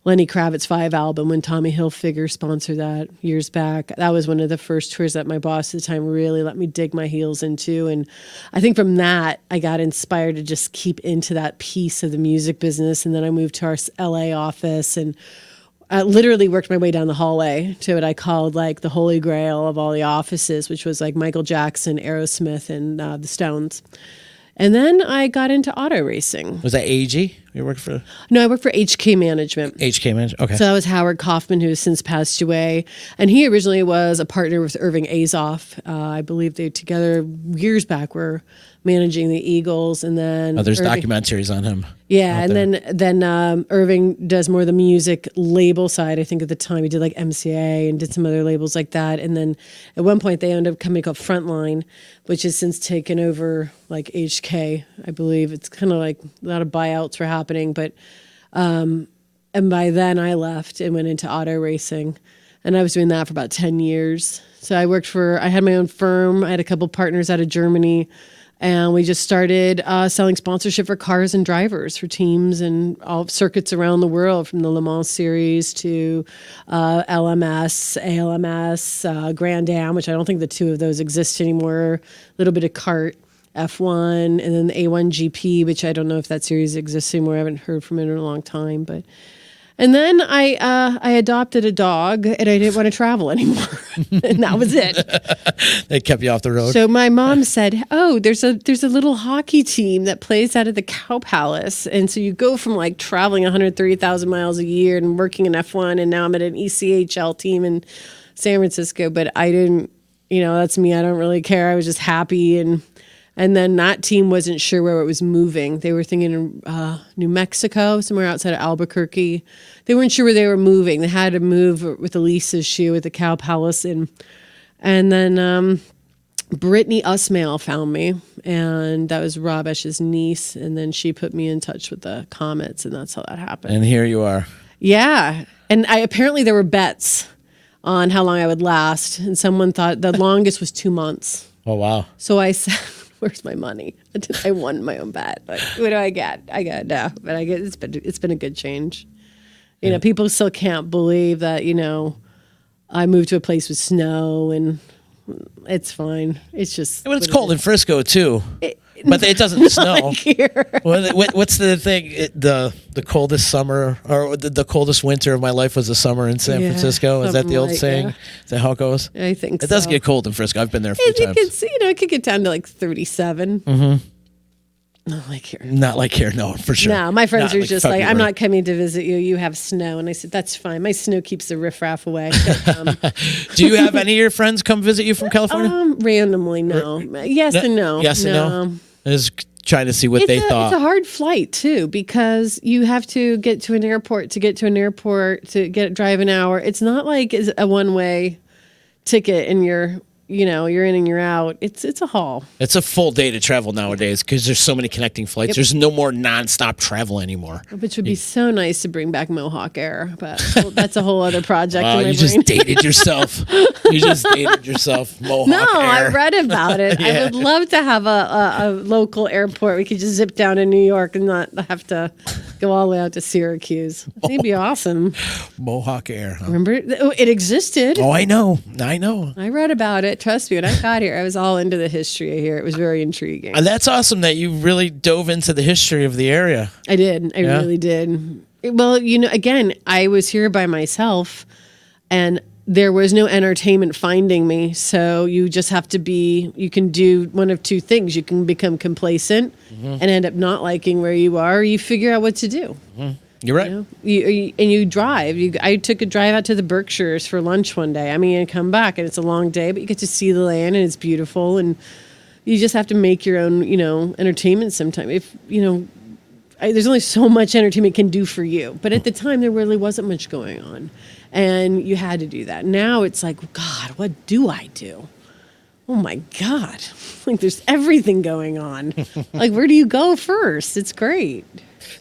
Lenny Kravitz's 5 album when Tommy Hilfiger sponsored that years back. That was one of the first tours that my boss at the time really let me dig my heels into. And I think from that, I got inspired to just keep into that piece of the music business. And then I moved to our LA office and I literally worked my way down the hallway to what I called the holy grail of all the offices, which was Michael Jackson, Aerosmith, and the Stones. And then I got into auto racing. Was that AG? You worked for? No, I worked for HK Management. HK Management, okay. So that was Howard Kaufman, who has since passed away. And he originally was a partner with Irving Azoff. I believe they together years back were managing the Eagles. And then there's documentaries on him. Yeah, and then Irving does more of the music label side. I think at the time he did MCA and did some other labels like that. And then at one point they owned a company called Frontline, which has since taken over HK, I believe. It's kind of a lot of buyouts were happening, but and by then I left and went into auto racing, and I was doing that for about 10 years. So I had my own firm. I had a couple partners out of Germany. And we just started selling sponsorship for cars and drivers for teams and all circuits around the world, from the Le Mans Series to LMS, ALMS, Grand Am, which I don't think the two of those exist anymore. A little bit of kart, F1, and then the A1 GP, which I don't know if that series exists anymore. I haven't heard from it in a long time, but. And then I adopted a dog, and I didn't want to travel anymore, and that was it. They kept you off the road. So my mom said, "Oh, there's a little hockey team that plays out of the Cow Palace, and so you go from like traveling 130,000 miles a year and working in F1, and now I'm at an ECHL team in San Francisco." But I didn't, that's me. I don't really care. I was just happy, and then that team wasn't sure where it was moving. They were thinking New Mexico, somewhere outside of Albuquerque. They weren't sure where they were moving. They had to move with Elise issue with the Cow Palace. And then Brittany Usmail found me, and that was Rob Esch's niece. And then she put me in touch with the Comets, and that's how that happened. And here you are. Yeah. And apparently there were bets on how long I would last. And someone thought the longest was 2 months. Oh, wow. So I said, "Where's my money?" I won my own bet. Like, what do I get? I got no, but it's been a good change. People still can't believe that. I moved to a place with snow, and it's fine. It's just. Well, it's cold in Frisco too, but it doesn't snow. Like here. What's the thing? The coldest summer or the coldest winter of my life was the summer in San Francisco. Is that the old saying? Yeah. Is that how it goes? I think it does get cold in Frisco. I've been there a few times. It could get down to like 37. Mm-hmm. Not like here. Not like here, no, for sure. No, my friends Not are just February. like, "I'm not coming to visit you. You have snow." And I said, "That's fine. My snow keeps the riffraff away." Do you have any of your friends come visit you from California? Randomly, no. Yes and no. Yes and no. Just trying to see what they thought. It's a hard flight too, because you have to get to an airport to drive an hour. It's not like it's a one-way ticket and you're in and you're out. It's a haul. It's a full day to travel nowadays because there's so many connecting flights. Yep. There's no more nonstop travel anymore. Which would be so nice to bring back Mohawk Air, but that's a whole other project. Wow, in my you brain. just dated yourself. You just dated yourself. Mohawk Air. I read about it. Yeah. I would love to have a local airport. We could just zip down to New York and not have to go all the way out to Syracuse. It'd be awesome. Mohawk Air. Huh? Remember? It existed. Oh, I know. I read about it. Trust me, when I got here, I was all into the history here. It was very intriguing. And that's awesome that you really dove into the history of the area. I did. I really did. Well, again, I was here by myself, and there was no entertainment finding me. So you just have to you can do one of two things. You can become complacent and end up not liking where you are, or you figure out what to do. Mm-hmm. You're right. You drive. I took a drive out to the Berkshires for lunch one day. I mean, and come back, and it's a long day, but you get to see the land, and it's beautiful, and you just have to make your own, entertainment sometimes. If, there's only so much entertainment can do for you. But at the time, there really wasn't much going on, and you had to do that. Now it's like, God, what do I do? Oh, my God. Like, there's everything going on. Like, where do you go first? It's great.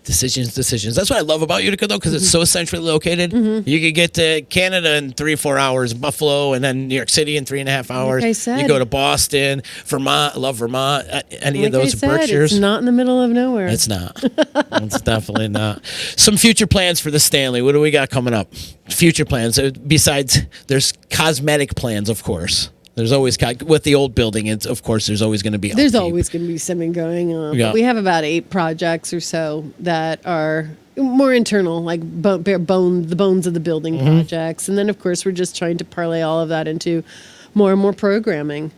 Decisions. That's what I love about Utica, though, because it's so centrally located. Mm-hmm. You could get to Canada in 3 or 4 hours, Buffalo, and then New York City in 3.5 hours. Like I said. You go to Boston, Vermont. I love Vermont. Any of those Berkshires. It's not in the middle of nowhere. It's not. It's definitely not. Some future plans for the Stanley. What do we got coming up? Future plans. Besides, there's cosmetic plans, of course. There's always, with the old building, of course, there's always going to be There's upkeep. always going to be something going on. Yeah. But we have about 8 projects or so that are more internal, like the bones of the building projects. And then, of course, we're just trying to parlay all of that into more and more programming.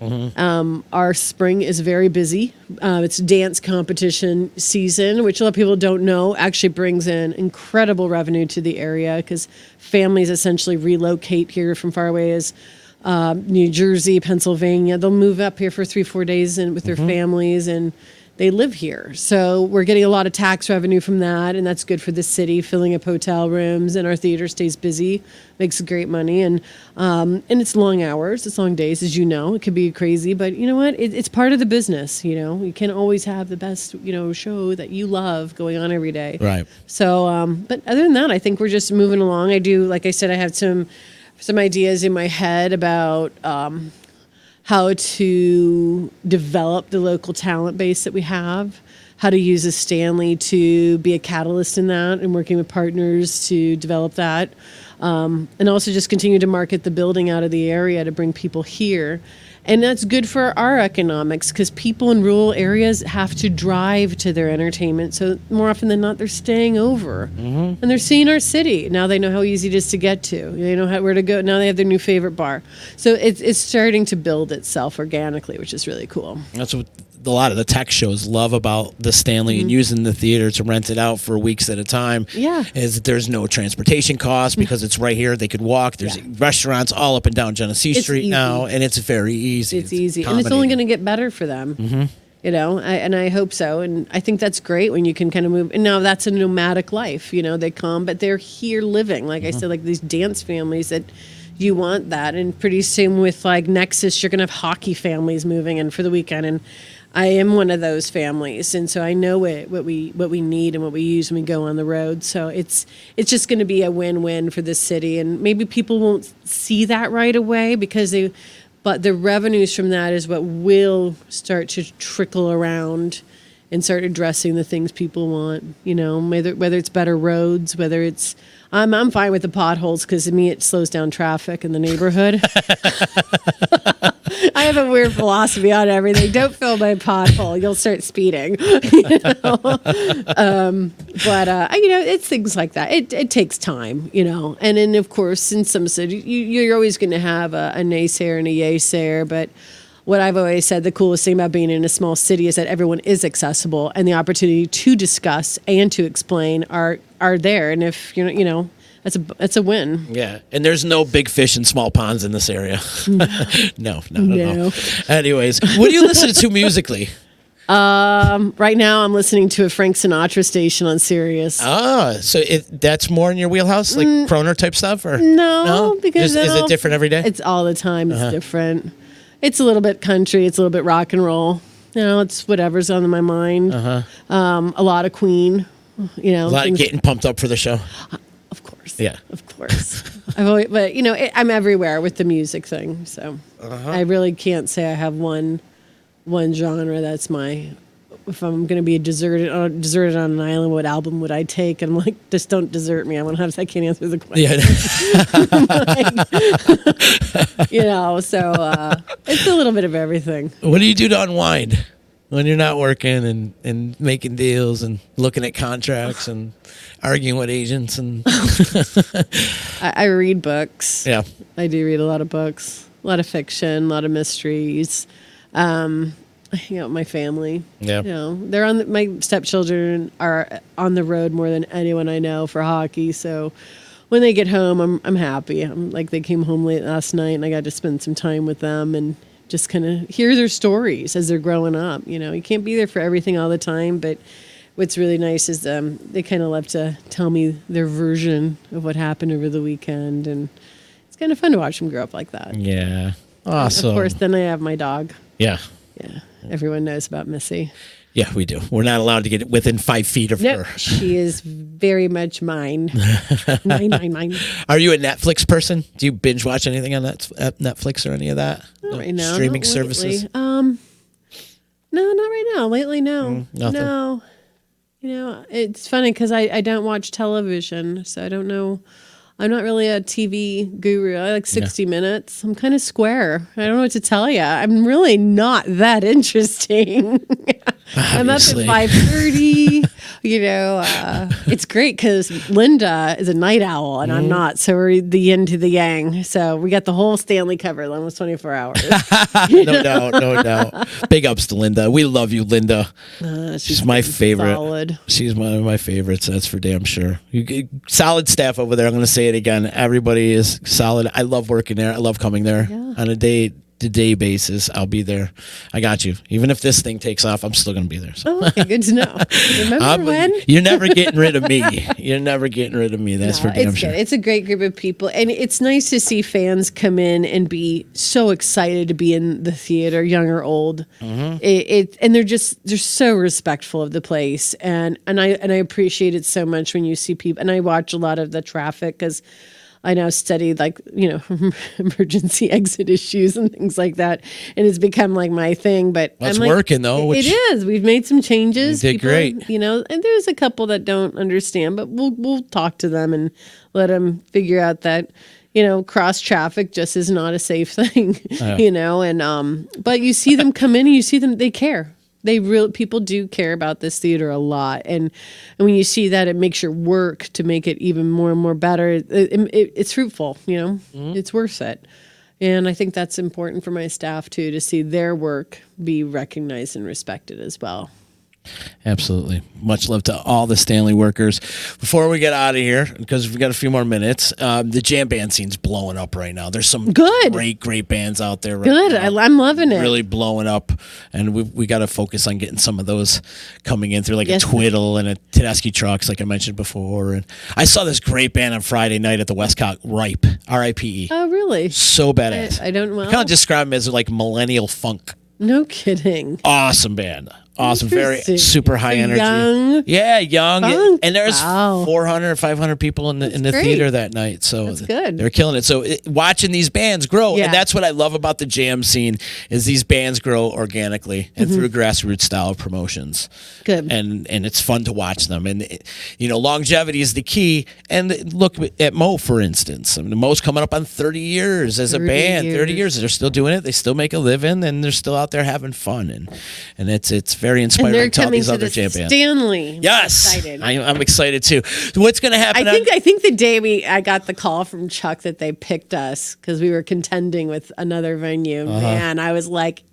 Our spring is very busy. It's dance competition season, which a lot of people don't know actually brings in incredible revenue to the area because families essentially relocate here from far away as New Jersey, Pennsylvania. They'll move up here for 3-4 days and with their families, and they live here. So we're getting a lot of tax revenue from that, and that's good for the city, filling up hotel rooms, and our theater stays busy, makes great money, and it's long hours, it's long days, as you know. It could be crazy, but you know what? It's part of the business. You can't always have the best show that you love going on every day. Right. So, but other than that, I think we're just moving along. I do, like I said, I have some ideas in my head about how to develop the local talent base that we have, how to use a Stanley to be a catalyst in that and working with partners to develop that. And also just continue to market the building out of the area to bring people here. And that's good for our economics because people in rural areas have to drive to their entertainment. So more often than not, they're staying over and they're seeing our city. Now they know how easy it is to get to. They know where to go. Now they have their new favorite bar. So it's starting to build itself organically, which is really cool. That's what a lot of the tech shows love about the Stanley and using the theater to rent it out for weeks at a time. Yeah. Is that there's no transportation costs because it's right here. They could walk. There's restaurants all up and down Genesee Street easy. now, and it's very easy. It's easy. And it's only going to get better for them. You know, and I hope so. And I think that's great when you can kind of move. And now that's a nomadic life. You know, they come, but they're here living. Like I said, like these dance families that you want that. And pretty soon with like Nexus, you're going to have hockey families moving in for the weekend. And I am one of those families, and so I know what we need and what we use when we go on the road. So it's just going to be a win-win for the city, and maybe people won't see that right away but the revenues from that is what will start to trickle around and start addressing the things people want. You know, whether it's better roads, whether it's I'm fine with the potholes because to me it slows down traffic in the neighborhood. I have a weird philosophy on everything. Don't fill my pothole; you'll start speeding. You know? But you know, it's things like that. It takes time, you know. And then, of course, in some cities, you're always going to have a naysayer and a yaysayer. But what I've always said, the coolest thing about being in a small city is that everyone is accessible, and the opportunity to discuss and to explain are there. And if you know. That's a win. Yeah, and there's no big fish in small ponds in this area. No. Anyways, what are you listening to musically? Right now I'm listening to a Frank Sinatra station on Sirius. So that's more in your wheelhouse, like Croner type stuff, or no? Because is it different every day? It's all the time. It's different. It's a little bit country. It's a little bit rock and roll. You know, it's whatever's on my mind. A lot of Queen. You know, a lot of getting pumped up for the show. Of course. Yeah. Of course. But you know, I'm everywhere with the music thing. So I really can't say I have one genre that's my. If I'm going to be deserted on an island, what album would I take? And I'm like, just don't desert me. I can't answer the question. Yeah. You know, so it's a little bit of everything. What do you do to unwind when you're not working and making deals and looking at contracts and arguing with agents? And I read books. Yeah. I do read a lot of books, a lot of fiction, a lot of mysteries. You know, my family. Yeah. You know, my stepchildren are on the road more than anyone I know for hockey. So when they get home, I'm happy. I'm like, they came home late last night and I got to spend some time with them and just kind of hear their stories as they're growing up. You know, you can't be there for everything all the time, but what's really nice is they kind of love to tell me their version of what happened over the weekend. And it's kind of fun to watch them grow up like that. Yeah. Awesome. And of course, then I have my dog. Yeah. Yeah. Everyone knows about Missy. Yeah, we do. We're not allowed to get within 5 feet of her. She is very much mine. Mine. Are you a Netflix person? Do you binge watch anything on Netflix or any of that? Not right now. Streaming not services? No, not right now. Lately, no. Nothing. No. You know, it's funny because I don't watch television, so I don't know. I'm not really a TV guru. I like 60 Minutes. I'm kind of square. I don't know what to tell you. I'm really not that interesting. I'm up at 5:30. You know, it's great because Linda is a night owl and I'm not. So we're the yin to the yang. So we got the whole Stanley covered, almost 24 hours. No doubt. Big ups to Linda. We love you, Linda. She's my favorite. Solid. She's one of my favorites. That's for damn sure. Solid staff over there. I'm going to say it again. Everybody is solid. I love working there. I love coming there on a day-to-day basis. I'll be there. I got you. Even if this thing takes off, I'm still going to be there. So. Oh, okay, good to know. Remember when? You're never getting rid of me. You're never getting rid of me. That's for damn sure. Good. It's a great group of people. And it's nice to see fans come in and be so excited to be in the theater, young or old. And they're so respectful of the place. And I appreciate it so much when you see people. And I watch a lot of the traffic because I now study like, emergency exit issues and things like that. And it's become like my thing, but Well, it's I'm like, working, though, It is. We've made some changes. You did great. And there's a couple that don't understand, but we'll talk to them and let them figure out that, cross traffic just is not a safe thing, but you see them come in and you see them, they care. People do care about this theater a lot. And when you see that, it makes your work to make it even more and more better. It's fruitful, it's worth it. And I think that's important for my staff too, to see their work be recognized and respected as well. Absolutely. Much love to all the Stanley workers. Before we get out of here, because we've got a few more minutes, the jam band scene's blowing up right now. There's some great bands out there right now. I'm loving it. Really blowing up. And we got to focus on getting some of those coming in through a Twiddle and a Tedeschi Trucks, like I mentioned before. And I saw this great band on Friday night at the Westcott, Ripe, R-I-P-E. Oh, really? So badass. I don't know. I kind of describe them as like millennial funk. No kidding. Awesome band. Awesome. Very super high energy. Young. Yeah, young. Funk. And there's Wow. 400 or 500 people in the theater that night. So that's good. They're killing it. So watching these bands grow, Yeah. and that's what I love about the jam scene, is these bands grow organically and through grassroots style of promotions. Good. And it's fun to watch them. And longevity is the key. And look at Mo, for instance. I mean, Mo's coming up on 30 years as a band. 30 years. They're still doing it. They still make a living, and they're still out there having fun. And it's very inspiring. And they're to all coming these to other the jam bands. Stanley. Yes, I'm excited too. What's going to happen? I think the day I got the call from Chuck that they picked us because we were contending with another venue. Man, I was like,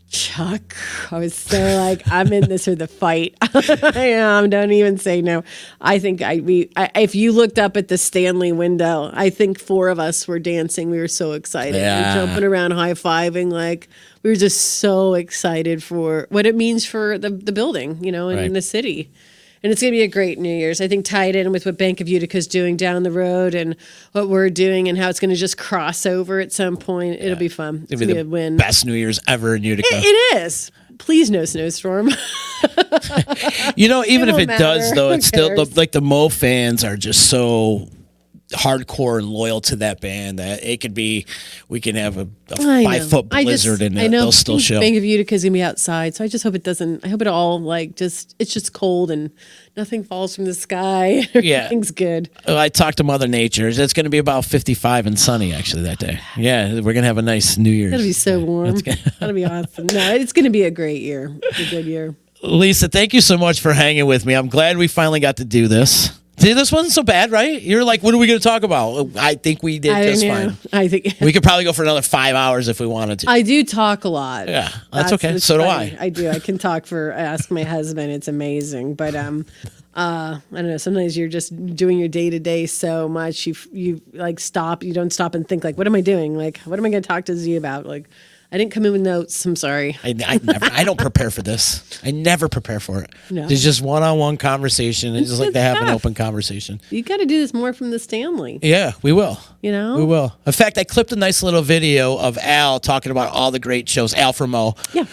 Chuck, I was so like, I'm in this for the fight. I am. Don't even say no. I think if you looked up at the Stanley window, I think 4 of us were dancing. We were so excited. Yeah. We were jumping around, high-fiving, like we were just so excited for what it means for the building, and in the city. And it's going to be a great New Year's. I think tied in with what Bank of Utica's doing down the road and what we're doing and how it's going to just cross over at some point. It'll be fun. It's going to be a win. Best New Year's ever in Utica. It is. Please no snowstorm. Even if it does, though, Who it's still cares? like the Mo fans are just so hardcore and loyal to that band that it could be, we can have a 5-foot blizzard and they'll still show. Bank of Utica is going to be outside, so I just hope it doesn't. I hope it all it's just cold and nothing falls from the sky. Everything's good. I talked to Mother Nature. It's going to be about 55 and sunny actually that day. Yeah, we're going to have a nice New Year's. It'll be so warm. That'll be awesome. No, it's going to be a great year. It's a good year. Lisa, thank you so much for hanging with me. I'm glad we finally got to do this. See, this wasn't so bad, right? You're like, what are we going to talk about? I think we did just fine. I think we could probably go for another 5 hours if we wanted to. I do talk a lot. Yeah, that's okay. So do I. I do. I can talk ask my husband. It's amazing. But I don't know. Sometimes you're just doing your day to day so much. You like stop. You don't stop and think like, what am I doing? Like, what am I going to talk to Z about? Like, I didn't come in with notes. I'm sorry. I don't prepare for this. I never prepare for it. No. There's just one-on-one conversation. It's just like to have an open conversation. You got to do this more from the Stanley. Yeah, we will. We will. In fact, I clipped a nice little video of Al talking about all the great shows. Al from Mo. Yeah.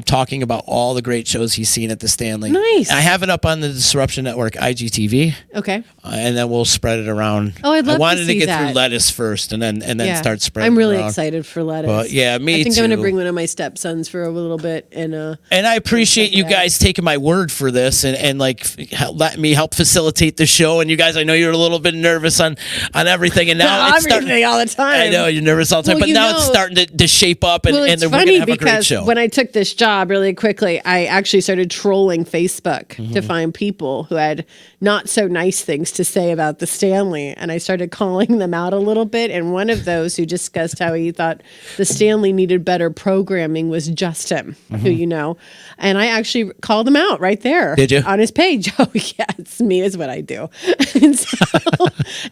Talking about all the great shows he's seen at the Stanley. Nice. I have it up on the Disruption Network IGTV. Okay. And then we'll spread it around. Oh, I'd love to see that. I wanted to get through Lettuce first and then start spreading I'm really around. excited for Lettuce. But yeah, me I think too. I'm going to bring one of my stepsons for a little bit. And I appreciate you guys taking my word for this and like let me help facilitate the show. And you guys, I know you're a little bit nervous on everything. And now it's starting all the time. I know you're nervous all the time, but now it's starting to shape up and it's we're going funny to have a great because show. when I took this job really quickly, I actually started trolling Facebook to find people who had not so nice things to say about the Stanley. And I started calling them out a little bit. And one of those who discussed how he thought the Stanley needed better programming was Justin, who you know. And I actually called him out right there. Did you? On his page. Oh, yeah, it's me is what I do.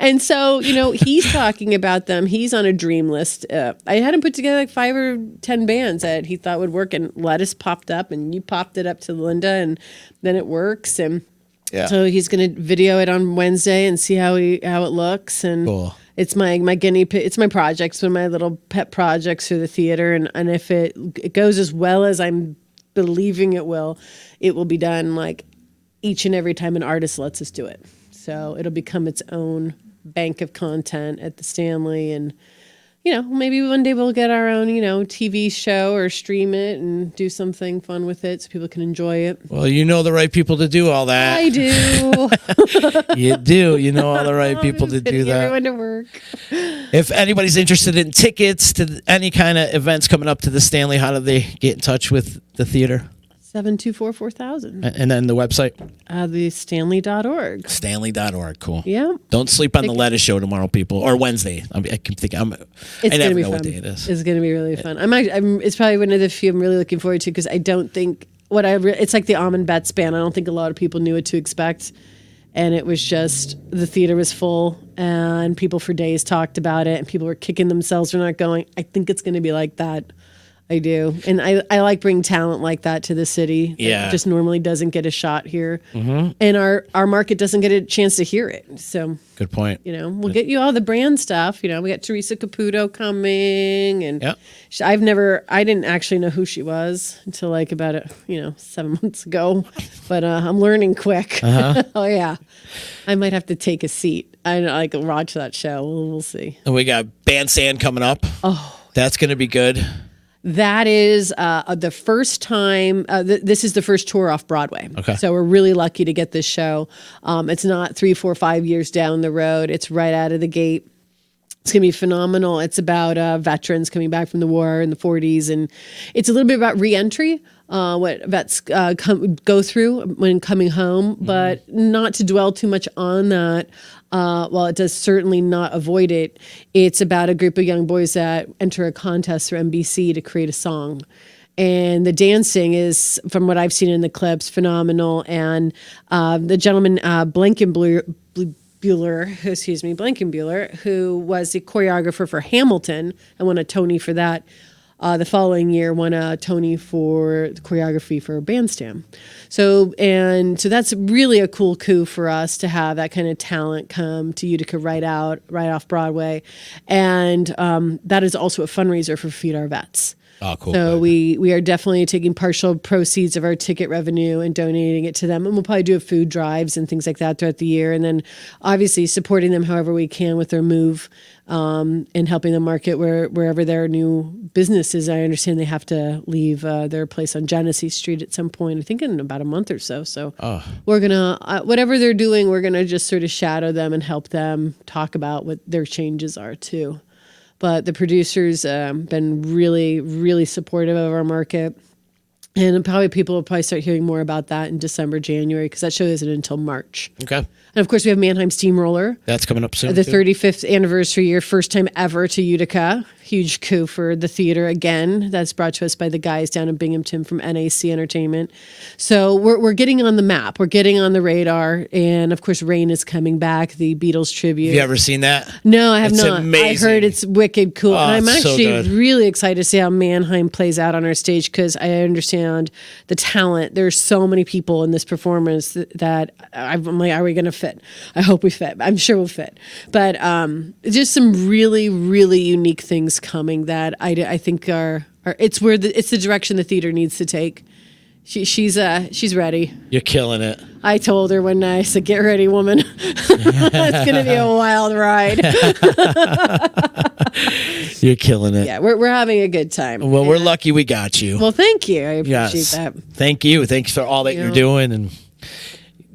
and so, he's talking about them. He's on a dream list. I had him put together like 5 or 10 bands that he thought would work. And Lettuce popped up and you popped it up to Linda and then it works. And so he's going to video it on Wednesday and see how it looks. And cool. It's my guinea pig. It's my projects, one of my little pet projects for the theater. And if it goes as well as I'm believing it will be done like each and every time an artist lets us do it. So it'll become its own bank of content at the Stanley, and maybe one day we'll get our own TV show or stream it and do something fun with it so people can enjoy it. Well, you know the right people to do all that. I do. You do. You know all the right people to do that. Everyone to work. If anybody's interested in tickets to any kind of events coming up to the Stanley, how do they get in touch with the theater? 724-4000. And then the website? TheStanley.org. Stanley.org. Cool. Yeah. Don't sleep on the lettuce show tomorrow, people, or Wednesday. I can think. I never know what day it is. It's going to be really fun. It's probably one of the few I'm really looking forward to because I don't think it's like the Almond Betts band. I don't think a lot of people knew what to expect. And it was just, the theater was full and people for days talked about it and people were kicking themselves for not going. I think it's going to be like that. I do. And I like bringing talent like that to the city. Yeah. That just normally doesn't get a shot here. Mm-hmm. And our market doesn't get a chance to hear it. So good point. We'll get you all the brand stuff. We got Teresa Caputo coming, and yep. I didn't actually know who she was until like about 7 months ago. But I'm learning quick. Uh-huh. Oh yeah, I might have to take a seat. I can watch that show. We'll see. And we got Bandstand coming up. Oh, that's going to be good. That is the first time. This is the first tour off Broadway. Okay. So we're really lucky to get this show. It's not 3, 4, 5 years down the road. It's right out of the gate. It's going to be phenomenal. It's about veterans coming back from the war in the 40s. And it's a little bit about reentry, what vets go through when coming home, but not to dwell too much on that. While it does certainly not avoid it, it's about a group of young boys that enter a contest for NBC to create a song. And the dancing is, from what I've seen in the clips, phenomenal. And the gentleman, Blankenbuehler, who was the choreographer for Hamilton and won a Tony for that. The following year, won a Tony for the choreography for Bandstand. So that's really a cool coup for us to have that kind of talent come to Utica right off Broadway. And that is also a fundraiser for Feed Our Vets. Oh, cool. So we are definitely taking partial proceeds of our ticket revenue and donating it to them. And we'll probably do food drives and things like that throughout the year. And then obviously supporting them however we can with their move and helping them market wherever their new business is. I understand they have to leave their place on Genesee Street at some point, I think in about a month or so. So we're going to, whatever they're doing, we're going to just sort of shadow them and help them talk about what their changes are too. But the producers been really, really supportive of our market. And probably people will probably start hearing more about that in December, January, because that show isn't until March. Okay. And of course, we have Mannheim Steamroller. That's coming up soon. The 35th anniversary year, first time ever to Utica. Huge coup for the theater again. That's brought to us by the guys down in Binghamton from NAC Entertainment. So we're getting on the map. We're getting on the radar. And of course, Rain is coming back, the Beatles tribute. Have you ever seen that? No, I have not. Amazing. I heard it's wicked cool. And I'm actually so really excited to see how Mannheim plays out on our stage because I understand the talent. There's so many people in this performance that I'm like, are we going to fit? I hope we fit. I'm sure we'll fit. But just some really, really unique things coming that I think are it's the direction the theater needs to take. She's ready. You're killing it. I told her one night, I said, "Get ready, woman. It's going to be a wild ride." You're killing it. Yeah, we're having a good time. Well, we're lucky we got you. Well, thank you. I appreciate that. Thank you. Thanks for all that you're doing and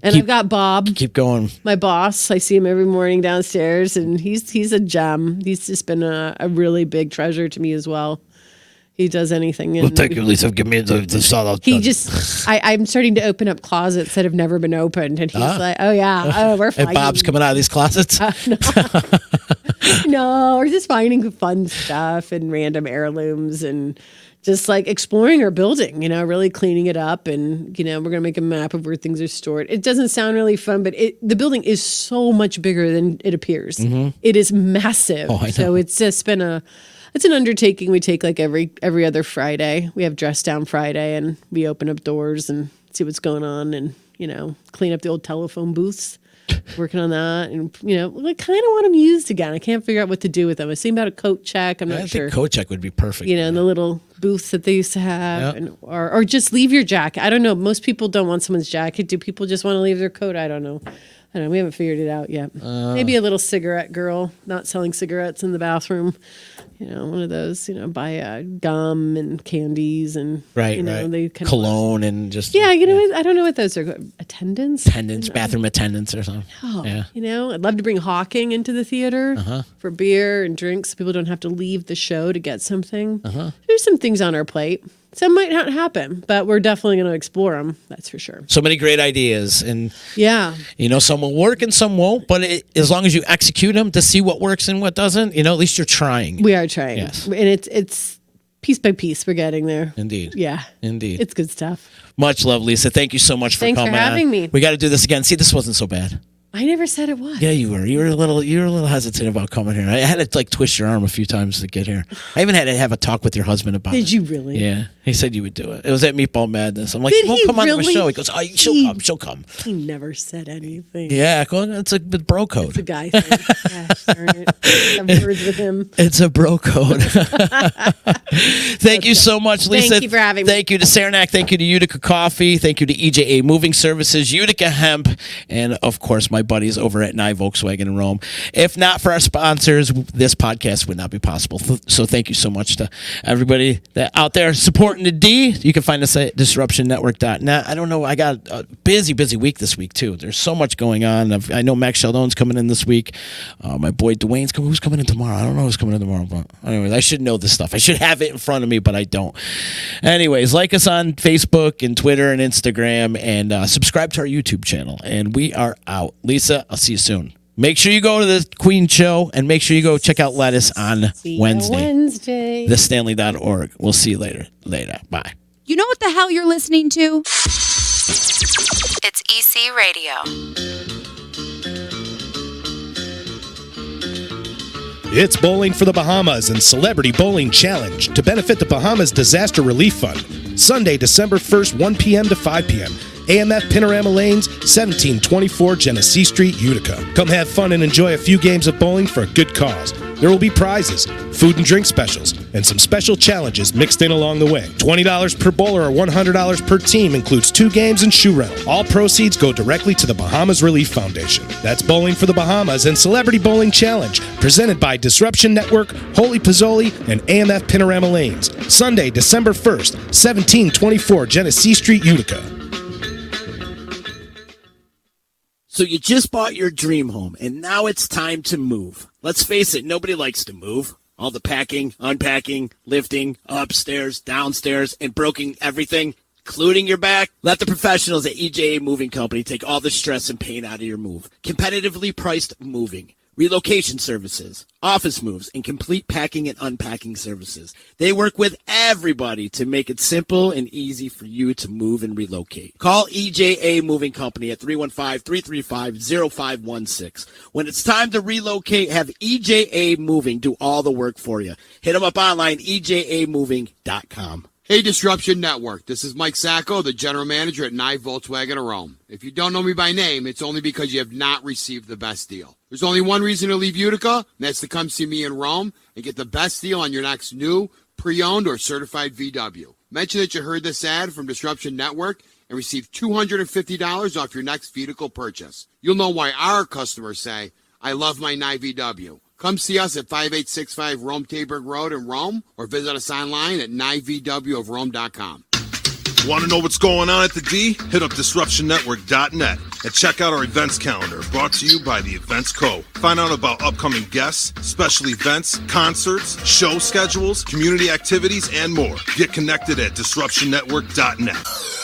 I've got Bob. Keep going. My boss. I see him every morning downstairs, and he's a gem. He's just been a really big treasure to me as well. He does anything. Well, thank you, Lisa. Give me the shout out. I'm starting to open up closets that have never been opened, and he's like, "Oh yeah, we're fine." And Bob's coming out of these closets. No, we're just finding fun stuff and random heirlooms and just like exploring our building, really cleaning it up. And, we're going to make a map of where things are stored. It doesn't sound really fun, but the building is so much bigger than it appears. Mm-hmm. It is massive. Oh, I know. So it's just been it's an undertaking we take like every other Friday. We have Dress Down Friday and we open up doors and see what's going on and, clean up the old telephone booths. Working on that, and I kind of want them used again. I can't figure out what to do with them. I was thinking about a coat check. I'm not sure. I think coat check would be perfect. And the little booths that they used to have, or just leave your jacket. I don't know. Most people don't want someone's jacket. Do people just want to leave their coat? I don't know. I don't know. We haven't figured it out yet. Maybe a little cigarette girl, not selling cigarettes in the bathroom. One of those, buy gum and candies and, right. they kind cologne and just. Yeah, I don't know what those are. Attendance, bathroom attendance or something. Oh, yeah. I'd love to bring hawking into the theater for beer and drinks so people don't have to leave the show to get something. There's some things on our plate. Some might not happen, but we're definitely going to explore them. That's for sure. So many great ideas. And, yeah, some will work and some won't. But as long as you execute them to see what works and what doesn't, at least you're trying. We are trying. Yes. And it's piece by piece. We're getting there. Indeed. Yeah. Indeed. It's good stuff. Much love, Lisa. Thank you so much for coming. Thanks for having me. We got to do this again. See, this wasn't so bad. I never said it was. Yeah, you were. You were a little hesitant about coming here. I had to twist your arm a few times to get here. I even had to have a talk with your husband about it. Did you really? Yeah. He said you would do it. It was at Meatball Madness. I'm like, Did you won't he come on really? the show. He goes, oh, she'll come. He never said anything. Yeah, it's a bro code. It's a guy thing. Gosh, darn it. Have words with him. It's a bro code. Thank you so much, Lisa. Thank you for having me. Thank you to Saranac. Thank you to Utica Coffee. Thank you to EJA Moving Services, Utica Hemp, and, of course, my buddies over at Nye Volkswagen in Rome. If not for our sponsors, this podcast would not be possible. So thank you so much to everybody that out there supporting the D. You can find us at disruptionnetwork.net. I don't know. I got a busy week this week, too. There's so much going on. I know Max Sheldon's coming in this week. My boy Dwayne's coming. Who's coming in tomorrow? I don't know who's coming in tomorrow. But anyways, I should know this stuff. I should have it in front of me, but I don't. Anyways, like us on Facebook and Twitter and Instagram, and subscribe to our YouTube channel. And we are out. Lisa, I'll see you soon. Make sure you go to the Queen Show, and make sure you go check out Lettuce on Wednesday. TheStanley.org. We'll see you later. Bye. You know what the hell you're listening to? It's EC Radio. It's Bowling for the Bahamas and Celebrity Bowling Challenge to benefit the Bahamas Disaster Relief Fund. Sunday, December 1st, 1 p.m. to 5 p.m. AMF Panorama Lanes, 1724 Genesee Street, Utica. Come have fun and enjoy a few games of bowling for a good cause. There will be prizes, food and drink specials, and some special challenges mixed in along the way. $20 per bowler or $100 per team includes 2 games and shoe rental. All proceeds go directly to the Bahamas Relief Foundation. That's Bowling for the Bahamas and Celebrity Bowling Challenge, presented by Disruption Network, Holy Pozzoli, and AMF Panorama Lanes. Sunday, December 1st, 1724 Genesee Street, Utica. So you just bought your dream home, and now it's time to move. Let's face it, nobody likes to move. All the packing, unpacking, lifting, upstairs, downstairs, and broking everything, including your back. Let the professionals at EJA Moving Company take all the stress and pain out of your move. Competitively priced moving, relocation services, office moves, and complete packing and unpacking services. They work with everybody to make it simple and easy for you to move and relocate. Call EJA Moving Company at 315-335-0516. When it's time to relocate, have EJA Moving do all the work for you. Hit them up online, ejamoving.com. Hey, Disruption Network. This is Mike Sacco, the general manager at Nye Volkswagen of Rome. If you don't know me by name, it's only because you have not received the best deal. There's only one reason to leave Utica, and that's to come see me in Rome and get the best deal on your next new, pre-owned, or certified VW. Mention that you heard this ad from Disruption Network and receive $250 off your next vehicle purchase. You'll know why our customers say, I love my Nye VW. Come see us at 5865 Rome Taberg Road in Rome, or visit us online at nyvwofrome.com. Want to know what's going on at the D? Hit up disruptionnetwork.net and check out our events calendar, brought to you by the Events Co. Find out about upcoming guests, special events, concerts, show schedules, community activities, and more. Get connected at disruptionnetwork.net.